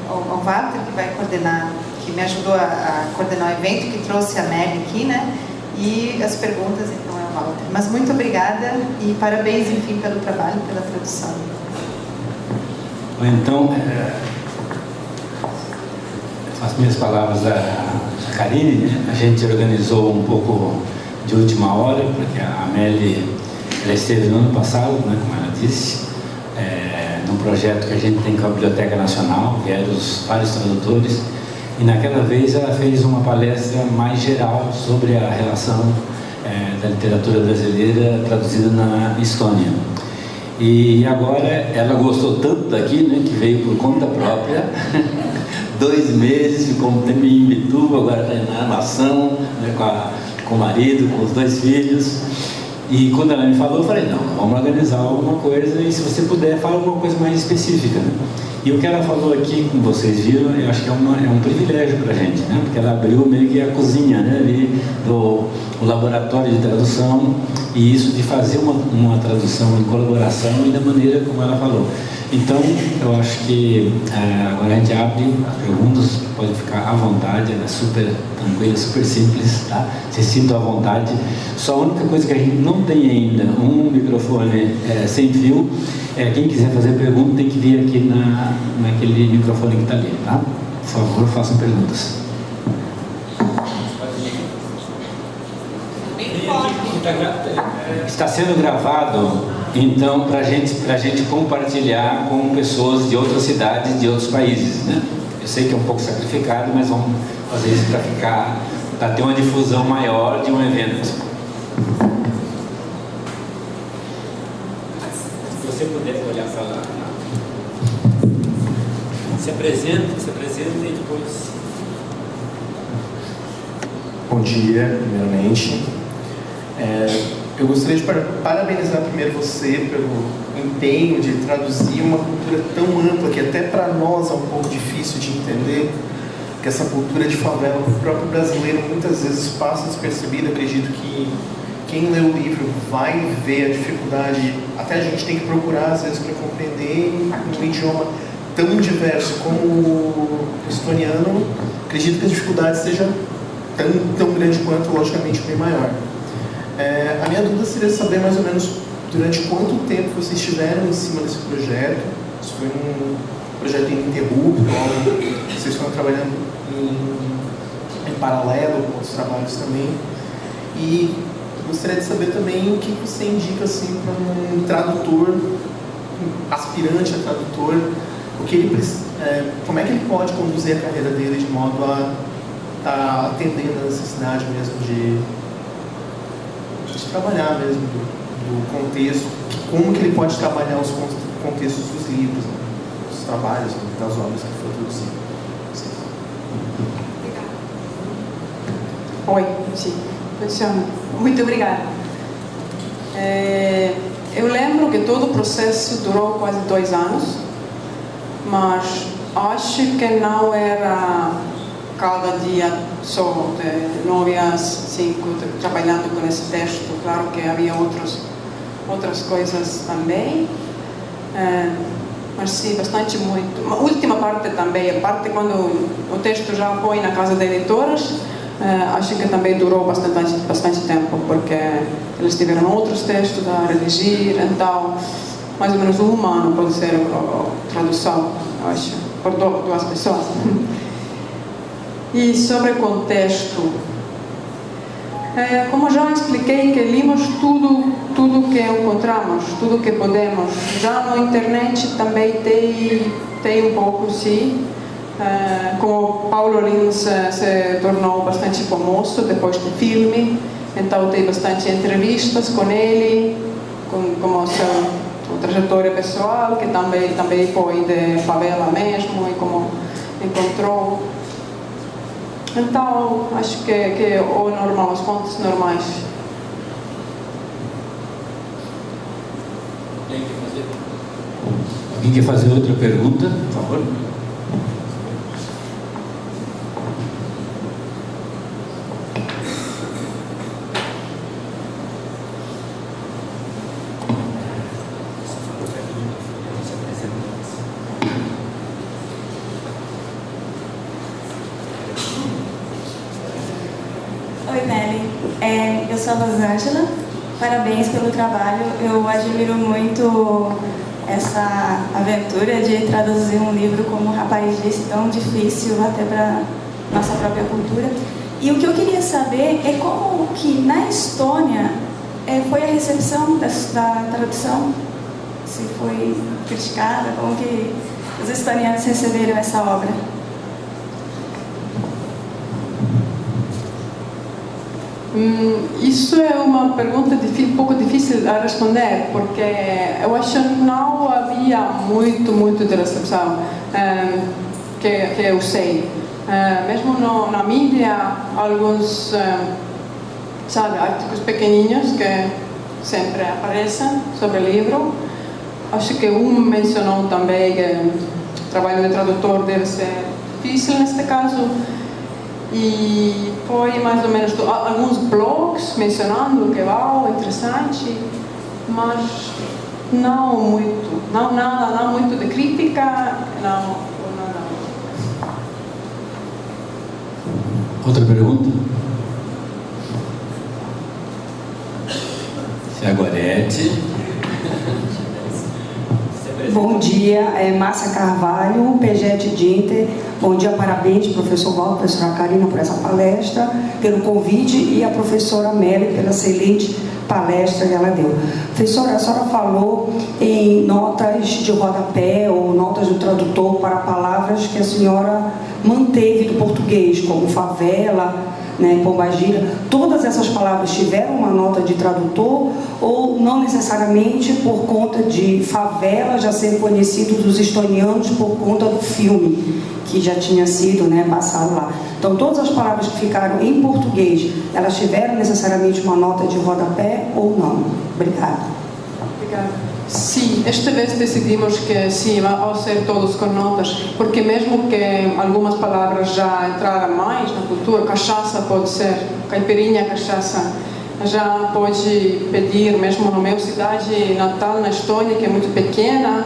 A: ao Walter, que vai coordenar, que me ajudou a coordenar o evento, que trouxe a Mary aqui, né? E as perguntas então é o Walter. Mas muito obrigada e parabéns, enfim, pelo trabalho, pela tradução.
C: Então, as minhas palavras da Karine, né? A gente organizou um pouco de última hora, porque a Amélie, ela esteve no ano passado, né, como ela disse, num projeto que a gente tem com a Biblioteca Nacional, vieram vários tradutores, e naquela vez ela fez uma palestra mais geral sobre a relação da literatura brasileira traduzida na Estônia. E agora ela gostou tanto daqui, né, que veio por conta própria, 2 meses, ficou um tempo em Imbituba, agora está na Armação, né, com o marido, com os 2 filhos. E quando ela me falou, eu falei, não, vamos organizar alguma coisa, e se você puder, fala alguma coisa mais específica, né? E o que ela falou aqui, como vocês viram, eu acho que é um privilégio para a gente, né? Porque ela abriu meio que a cozinha, né, ali o laboratório de tradução, e isso de fazer uma tradução em colaboração e da maneira como ela falou. Então, eu acho que agora a gente abre as perguntas, pode ficar à vontade, ela é super tranquila, super simples, tá? Se sintam à vontade. Só a única coisa que a gente não tem ainda, um microfone sem fio, quem quiser fazer pergunta tem que vir aqui naquele microfone que está ali, tá? Por favor, façam perguntas. Está sendo gravado, então, para a gente compartilhar com pessoas de outras cidades, de outros países, né? Eu sei que é um pouco sacrificado, mas vamos fazer isso para ter uma difusão maior de um evento. Se você puder olhar para lá, se apresenta e depois.
D: Bom dia, primeiramente. Eu gostaria de parabenizar primeiro você pelo empenho de traduzir uma cultura tão ampla que até para nós é um pouco difícil de entender, que essa cultura de favela, o próprio brasileiro muitas vezes passa despercebido. Acredito que quem lê o livro vai ver a dificuldade, até a gente tem que procurar às vezes para compreender um idioma tão diverso como o estoniano. Acredito que a dificuldade seja tão grande quanto, logicamente, bem maior. A minha dúvida seria saber mais ou menos durante quanto tempo vocês estiveram em cima desse projeto. Se foi um projeto ininterrupto, ou vocês estão trabalhando em paralelo com outros trabalhos também. E gostaria de saber também o que você indica assim, para um tradutor, um aspirante a tradutor, como é que ele pode conduzir a carreira dele de modo a estar atendendo a necessidade mesmo de trabalhar mesmo do contexto, como que ele pode trabalhar os contextos dos livros, né? Os trabalhos, né? Das obras que foi produzido.
B: Oi, sim, funciona. Muito obrigada. Eu lembro que todo o processo durou quase 2 anos, mas acho que não era cada dia só de 9 às 5 trabalhando com esse texto. Claro que havia outras coisas também, mas sim, bastante muito. A última parte também, a parte quando o texto já foi na casa de editoras, acho que também durou bastante tempo, porque eles tiveram outros textos a redigir, então mais ou menos 1 ano pode ser a tradução, eu acho, por 2 pessoas. E sobre o contexto, como já expliquei, que limos tudo que encontramos, tudo que podemos. Já na internet também tem um pouco, sim. Como Paulo Lins se tornou bastante famoso depois do filme, então tem bastante entrevistas com ele, como a sua trajetória pessoal, que também foi de favela mesmo, e como encontrou. Então, acho que é o normal, as fontes normais.
C: Alguém quer fazer outra pergunta, por favor?
E: Oi, Meli. Eu sou a Rosângela. Parabéns pelo trabalho. Eu admiro muito essa aventura de traduzir um livro, como o rapaz disse, tão difícil até para nossa própria cultura. E o que eu queria saber é como que na Estônia foi a recepção da tradução, se foi criticada, como que os estonianos receberam essa obra.
B: Isso é uma pergunta um pouco difícil a responder, porque eu acho que não havia muito de recepção, que eu sei. Mesmo na mídia, alguns artigos pequenininhos que sempre aparecem sobre o livro. Acho que mencionou também que o trabalho de tradutor deve ser difícil neste caso. E foi mais ou menos alguns blogs mencionando que interessante, mas não muito de crítica, não.
C: Outra pergunta? Se a Gorete.
F: Bom dia, Márcia Carvalho, PGET Dinter. Bom dia, parabéns, professor Walter, professora Karina, por essa palestra, pelo convite, e a professora Meli pela excelente palestra que ela deu. Professora, a senhora falou em notas de rodapé ou notas do tradutor para palavras que a senhora manteve do português, como favela, pombagira. Todas essas palavras tiveram uma nota de tradutor ou não necessariamente por conta de favela já ser conhecido dos estonianos por conta do filme que já tinha sido passado lá. Então, todas as palavras que ficaram em português, elas tiveram necessariamente uma nota de rodapé ou não? Obrigada.
B: Obrigada. Sim, esta vez decidimos que sim, vão ser todos com notas, porque mesmo que algumas palavras já entraram mais na cultura, cachaça pode ser, caipirinha, cachaça, já pode pedir, mesmo na minha cidade natal, na Estônia, que é muito pequena,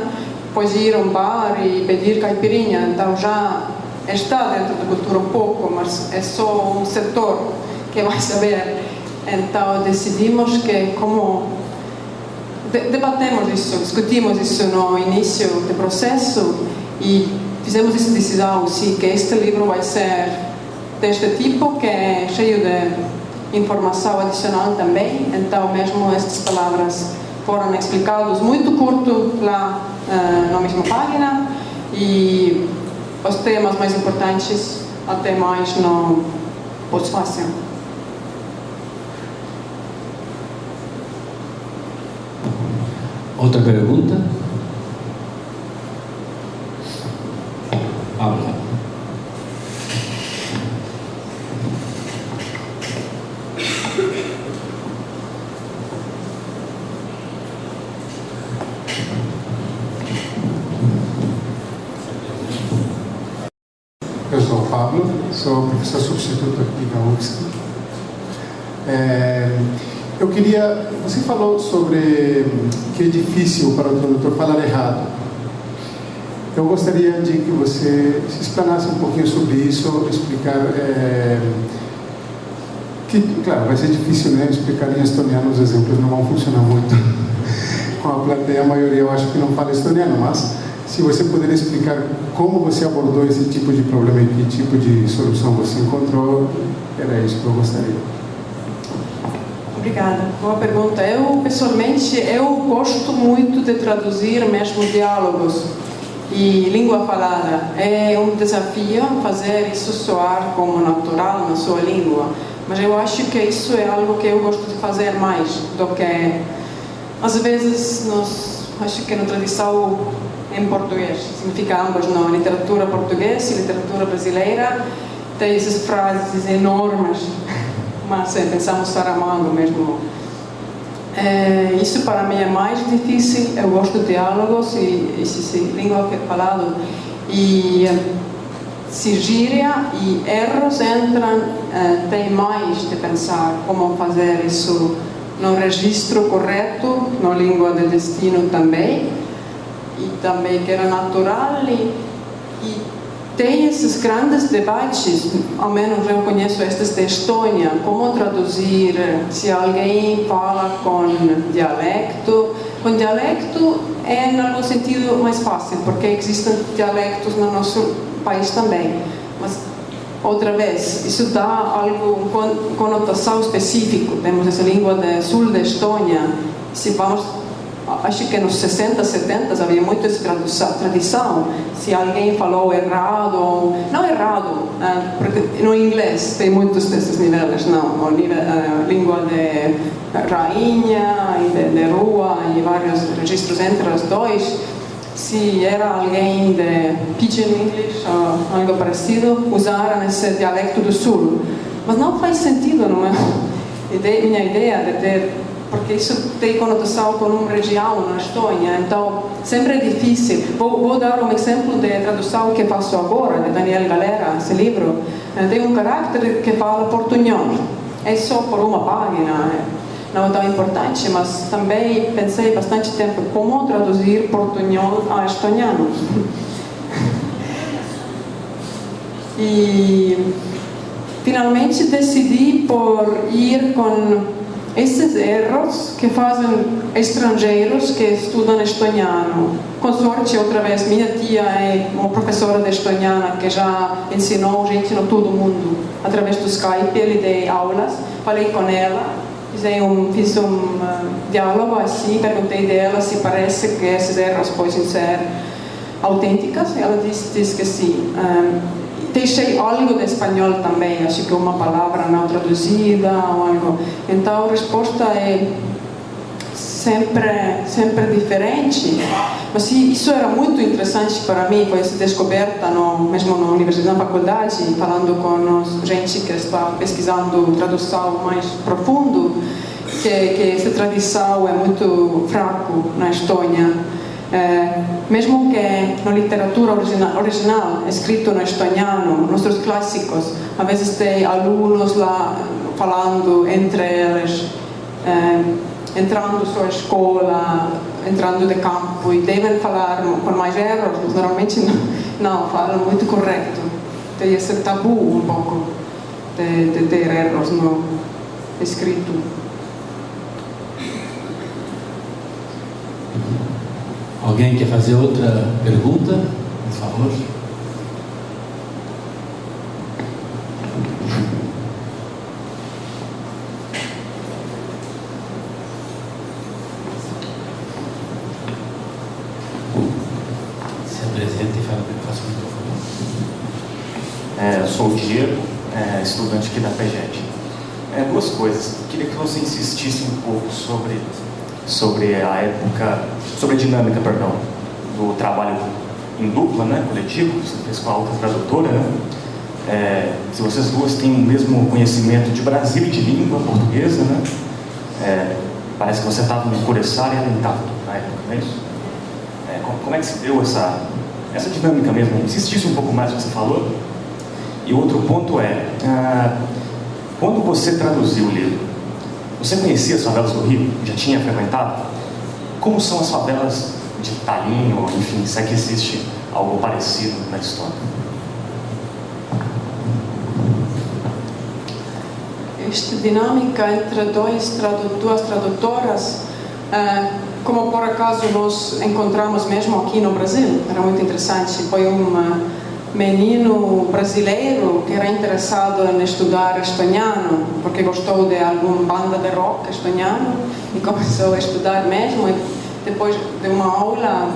B: pode ir a um bar e pedir caipirinha, então já está dentro da cultura um pouco, mas é só um setor que vai saber. Então decidimos que, como debatemos isso, discutimos isso no início do processo e fizemos essa decisão, sim, que este livro vai ser deste tipo, que é cheio de informação adicional também, então mesmo estas palavras foram explicadas muito curto lá na mesma página e os temas mais importantes até mais no pós-fácil.
C: Outra pergunta? Paula.
G: Pessoal, Pablo, sou professor substituto aqui da UFSC. Eu queria... Você falou sobre que é difícil para o tradutor falar errado. Eu gostaria de que você se explanasse um pouquinho sobre isso, explicar... claro, vai ser difícil, né? Explicar em estoniano, os exemplos não vão funcionar muito. Com a plateia, a maioria eu acho que não fala estoniano, mas se você puder explicar como você abordou esse tipo de problema e que tipo de solução você encontrou, era isso que eu gostaria.
B: Obrigada. Boa pergunta. Pessoalmente, gosto muito de traduzir mesmo diálogos e língua falada. É um desafio fazer isso soar como natural na sua língua, mas eu acho que isso é algo que eu gosto de fazer mais do que... Às vezes, acho que na tradução em português, significa ambas, não? Literatura portuguesa e literatura brasileira, tem essas frases enormes, mas pensamos Saramago mesmo. Isso para mim é mais difícil. Eu gosto de diálogos e língua falada, e se gíria e erros entram, tem mais de pensar como fazer isso no registro correto, na língua de destino também, e também que era natural, e tem esses grandes debates, ao menos eu conheço estes de Estônia, como traduzir, se alguém fala com dialecto é, em algum sentido, mais fácil, porque existem dialectos no nosso país também, mas outra vez, isso dá algo, conotação específica. Temos essa língua do sul da Estônia, se vamos... Acho que nos 60, 70 havia muito essa tradição. Se alguém falou errado, não errado, porque no inglês tem muitos desses níveis, não. A língua de rainha e de rua e vários registros entre os dois. Se era alguém de Pidgin English ou algo parecido, usaram esse dialecto do sul. Mas não faz sentido, não é? Minha ideia de ter... Porque isso tem conotação com uma região na Estônia, então sempre é difícil. Vou dar um exemplo de tradução que faço agora, de Daniel Galera, esse livro. Tem um carácter que fala portunhol. É só por uma página, não é tão importante, mas também pensei bastante tempo como traduzir portunhol a estoniano. E finalmente decidi por ir com esses erros que fazem estrangeiros que estudam estoniano. Com sorte, outra vez, minha tia é uma professora de estoniana que já ensinou gente no todo mundo. Através do Skype, ele deu aulas, falei com ela, fiz um diálogo assim, perguntei dela se parece que esses erros podem ser autênticos. Ela disse que sim. Deixei algo de espanhol também, acho que uma palavra não traduzida ou algo. Então a resposta é sempre diferente. Mas isso era muito interessante para mim, foi essa descoberta, mesmo na universidade, na faculdade, falando com gente que está pesquisando tradução mais profundo, que essa tradição é muito fraco na Estônia. Mesmo que na literatura original, escrito no estoniano, nossos clássicos, às vezes tem alunos lá falando entre eles, entrando sua escola, entrando de campo, e devem falar com mais erros, mas normalmente não falam muito correto. Tem esse tabu um pouco de ter erros no escrito.
C: Alguém quer fazer outra pergunta? Por favor. Se apresente e faça o microfone.
H: Eu sou o Diego, estudante aqui da PEGET. Duas coisas. Queria que você insistisse um pouco sobre a dinâmica, do trabalho em dupla, né, coletivo, que você fez com a outra tradutora, né? Se vocês duas têm o mesmo conhecimento de Brasil e de língua portuguesa, né? Parece que você estava no Curaçao e ela em Tartu, na época, não é isso? Como é que se deu essa dinâmica mesmo? Insistisse um pouco mais no que você falou. E outro ponto é, quando você traduziu o livro, você conhecia as favelas do Rio? Já tinha frequentado? Como são as favelas de Tallinn, ou enfim, se é que existe algo parecido na história?
B: Esta dinâmica entre duas tradutoras, como por acaso nós encontramos mesmo aqui no Brasil, era muito interessante. Foi um menino brasileiro que era interessado em estudar estoniano, porque gostou de alguma banda de rock estoniano e começou a estudar mesmo. E depois de uma aula,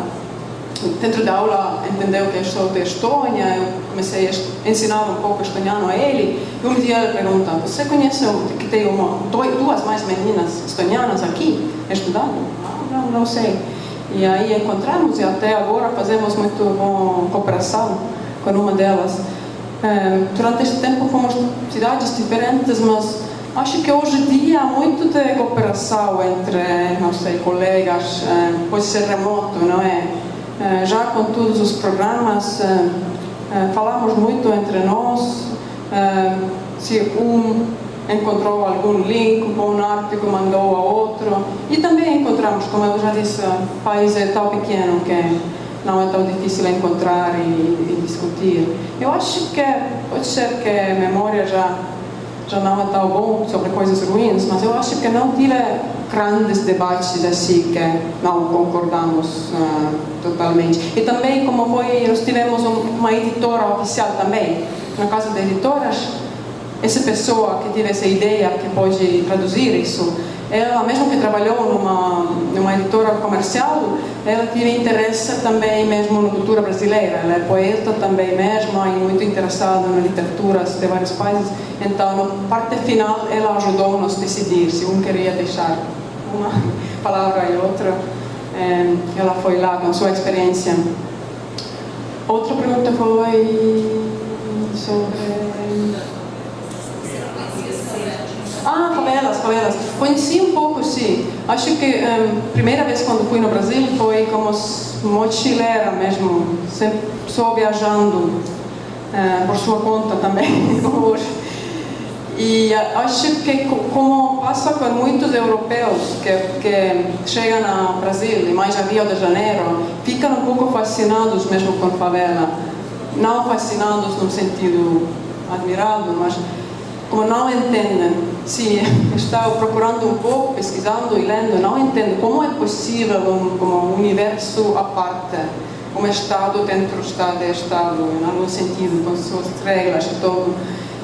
B: dentro da aula, entendeu que eu sou de Estônia. Eu comecei a ensinar um pouco estoniano a ele. E um dia ele pergunta: você conhece que tem duas mais meninas estonianas aqui estudando? Não sei. E aí encontramos e até agora fazemos muito boa cooperação com uma delas. Durante este tempo fomos cidades diferentes, mas acho que hoje em dia há muito de cooperação entre, não sei, colegas, pode ser remoto, não é? Já com todos os programas, falamos muito entre nós. Se um encontrou algum link, um artigo mandou a outro. E também encontramos, como eu já disse, o país é tão pequeno que não é tão difícil encontrar e discutir. Eu acho que pode ser que a memória já não é tão bom sobre coisas ruins, mas eu acho que não tive grandes debates assim que não concordamos totalmente. E também, como foi, nós tivemos uma editora oficial também. Na casa de editoras, essa pessoa que teve essa ideia que pode traduzir isso, ela mesmo que trabalhou numa editora comercial, ela teve interesse também mesmo na cultura brasileira. Ela é poeta também mesmo e muito interessada na literatura de vários países. Então, na parte final, ela ajudou-nos a decidir se um queria deixar uma palavra e outra. Ela foi lá com sua experiência. Outra pergunta foi sobre... favelas. Conheci um pouco, sim. Acho que a primeira vez quando fui no Brasil foi como mochileira mesmo, sempre só viajando por sua conta também, como hoje. E acho que, como passa com muitos europeus que chegam ao Brasil, e mais a Rio de Janeiro, ficam um pouco fascinados mesmo com favela. Não fascinados no sentido admirado, mas como não entendem, se estou procurando um pouco, pesquisando e lendo, não entendo como é possível como um universo à parte, um Estado dentro do Estado é Estado, em algum sentido, com suas regras e tudo.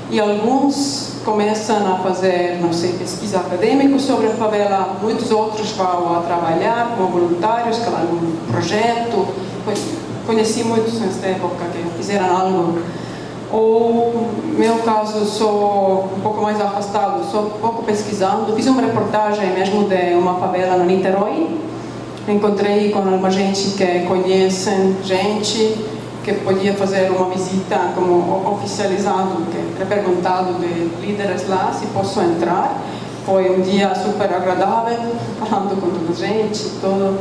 B: E alguns começam a fazer, não sei, pesquisa acadêmica sobre a favela, muitos outros vão a trabalhar como voluntários, com algum projeto. Conheci muitos nessa época que fizeram algo. Ou, no meu caso, sou um pouco mais afastado, sou um pouco pesquisando. Fiz uma reportagem mesmo de uma favela no Niterói. Encontrei com uma gente que conhece gente que podia fazer uma visita como oficializado, que é perguntado de líderes lá se posso entrar. Foi um dia super agradável, falando com toda a gente e tudo.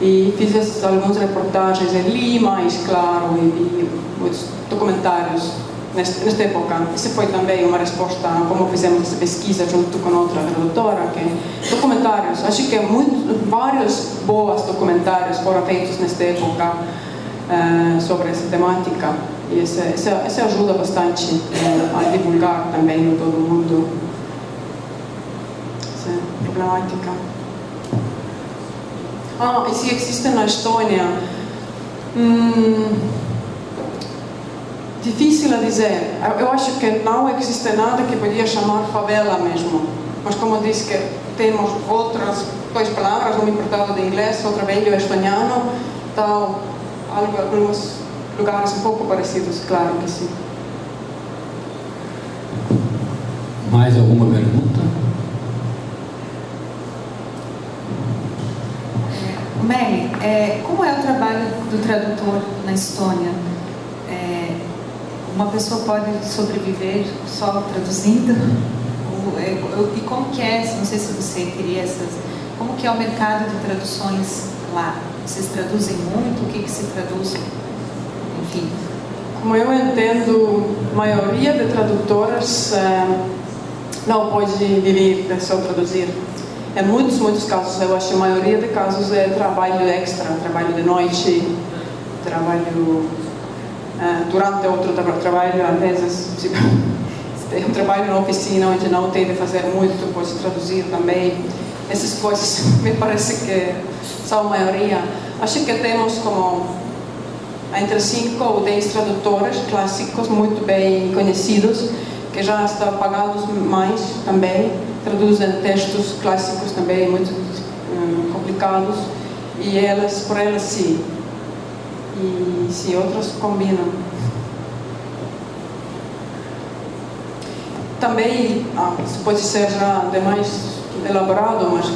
B: E fiz algumas reportagens em Lima, claro, e vi muitos documentários nesta época. Isso foi também uma resposta a como fizemos essa pesquisa junto com outra tradutora, que documentários, acho que vários bons documentários foram feitos nesta época sobre essa temática, e isso ajuda bastante a divulgar também em todo o mundo essa problemática. E se existe na Estônia? Difícil a dizer. Eu acho que não existe nada que podia chamar favela mesmo. Mas como disse que temos outras duas palavras, uma importada de inglês, outra velho estoniano, tal, alguns lugares um pouco parecidos, claro que sim.
C: Mais alguma pergunta?
A: Meli, como é o trabalho do tradutor na Estônia? Uma pessoa pode sobreviver só traduzindo? E como que é, não sei se você teria como que é o mercado de traduções lá? Vocês traduzem muito? O que se traduz? Enfim.
B: como eu entendo, a maioria de tradutoras não pode viver de só traduzir. Em muitos casos, eu acho que a maioria de casos é trabalho extra, trabalho de noite, trabalho durante outro trabalho, às vezes, se tem um trabalho na oficina onde não tem de fazer muito, pode traduzir também. Essas coisas me parece que são a maioria. Acho que temos como entre 5 ou 10 tradutores clássicos muito bem conhecidos, que já estão pagados mais também, traduzem textos clássicos também muito complicados, e por elas sim. E se outras combinam. Também, isso pode ser já demais elaborado, mas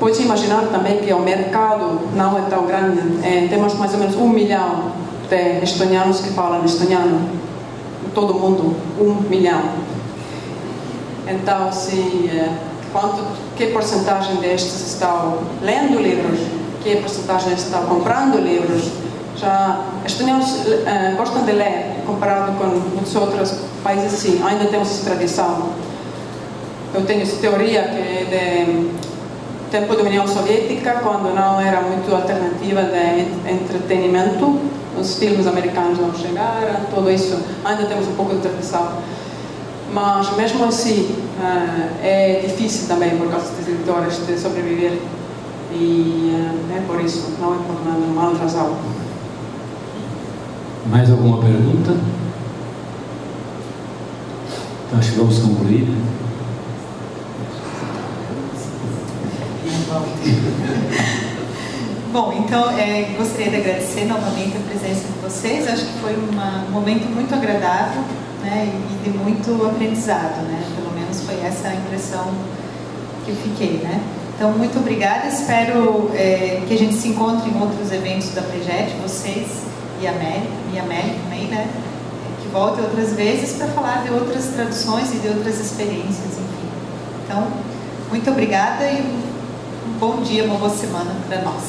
B: pode imaginar também que o mercado não é tão grande. Temos mais ou menos 1 milhão de estonianos que falam estoniano. Em todo o mundo, 1 milhão. Então, que porcentagem destes estão lendo livros? Que porcentagem estão comprando livros? Já estonianos gostam de ler, comparado com muitos outros países, sim, ainda temos essa tradição. Eu tenho essa teoria que é de tempo da União Soviética, quando não era muito alternativa de entretenimento, os filmes americanos não chegaram, tudo isso, ainda temos um pouco de tradição. Mas mesmo assim, é difícil também, por causa dos editores, de sobreviver. E é por isso, não é por nada, mal razão.
C: Mais alguma pergunta? Então, acho que vamos concluir.
A: Bom, então, gostaria de agradecer novamente a presença de vocês. Acho que foi um momento muito agradável, né, e de muito aprendizado, né? Pelo menos foi essa a impressão que eu fiquei, né? Então, muito obrigada. Espero que a gente se encontre em outros eventos da PGET, vocês e a Meli também, né? Que volte outras vezes para falar de outras traduções e de outras experiências, enfim. Então, muito obrigada e um bom dia, uma boa semana para nós.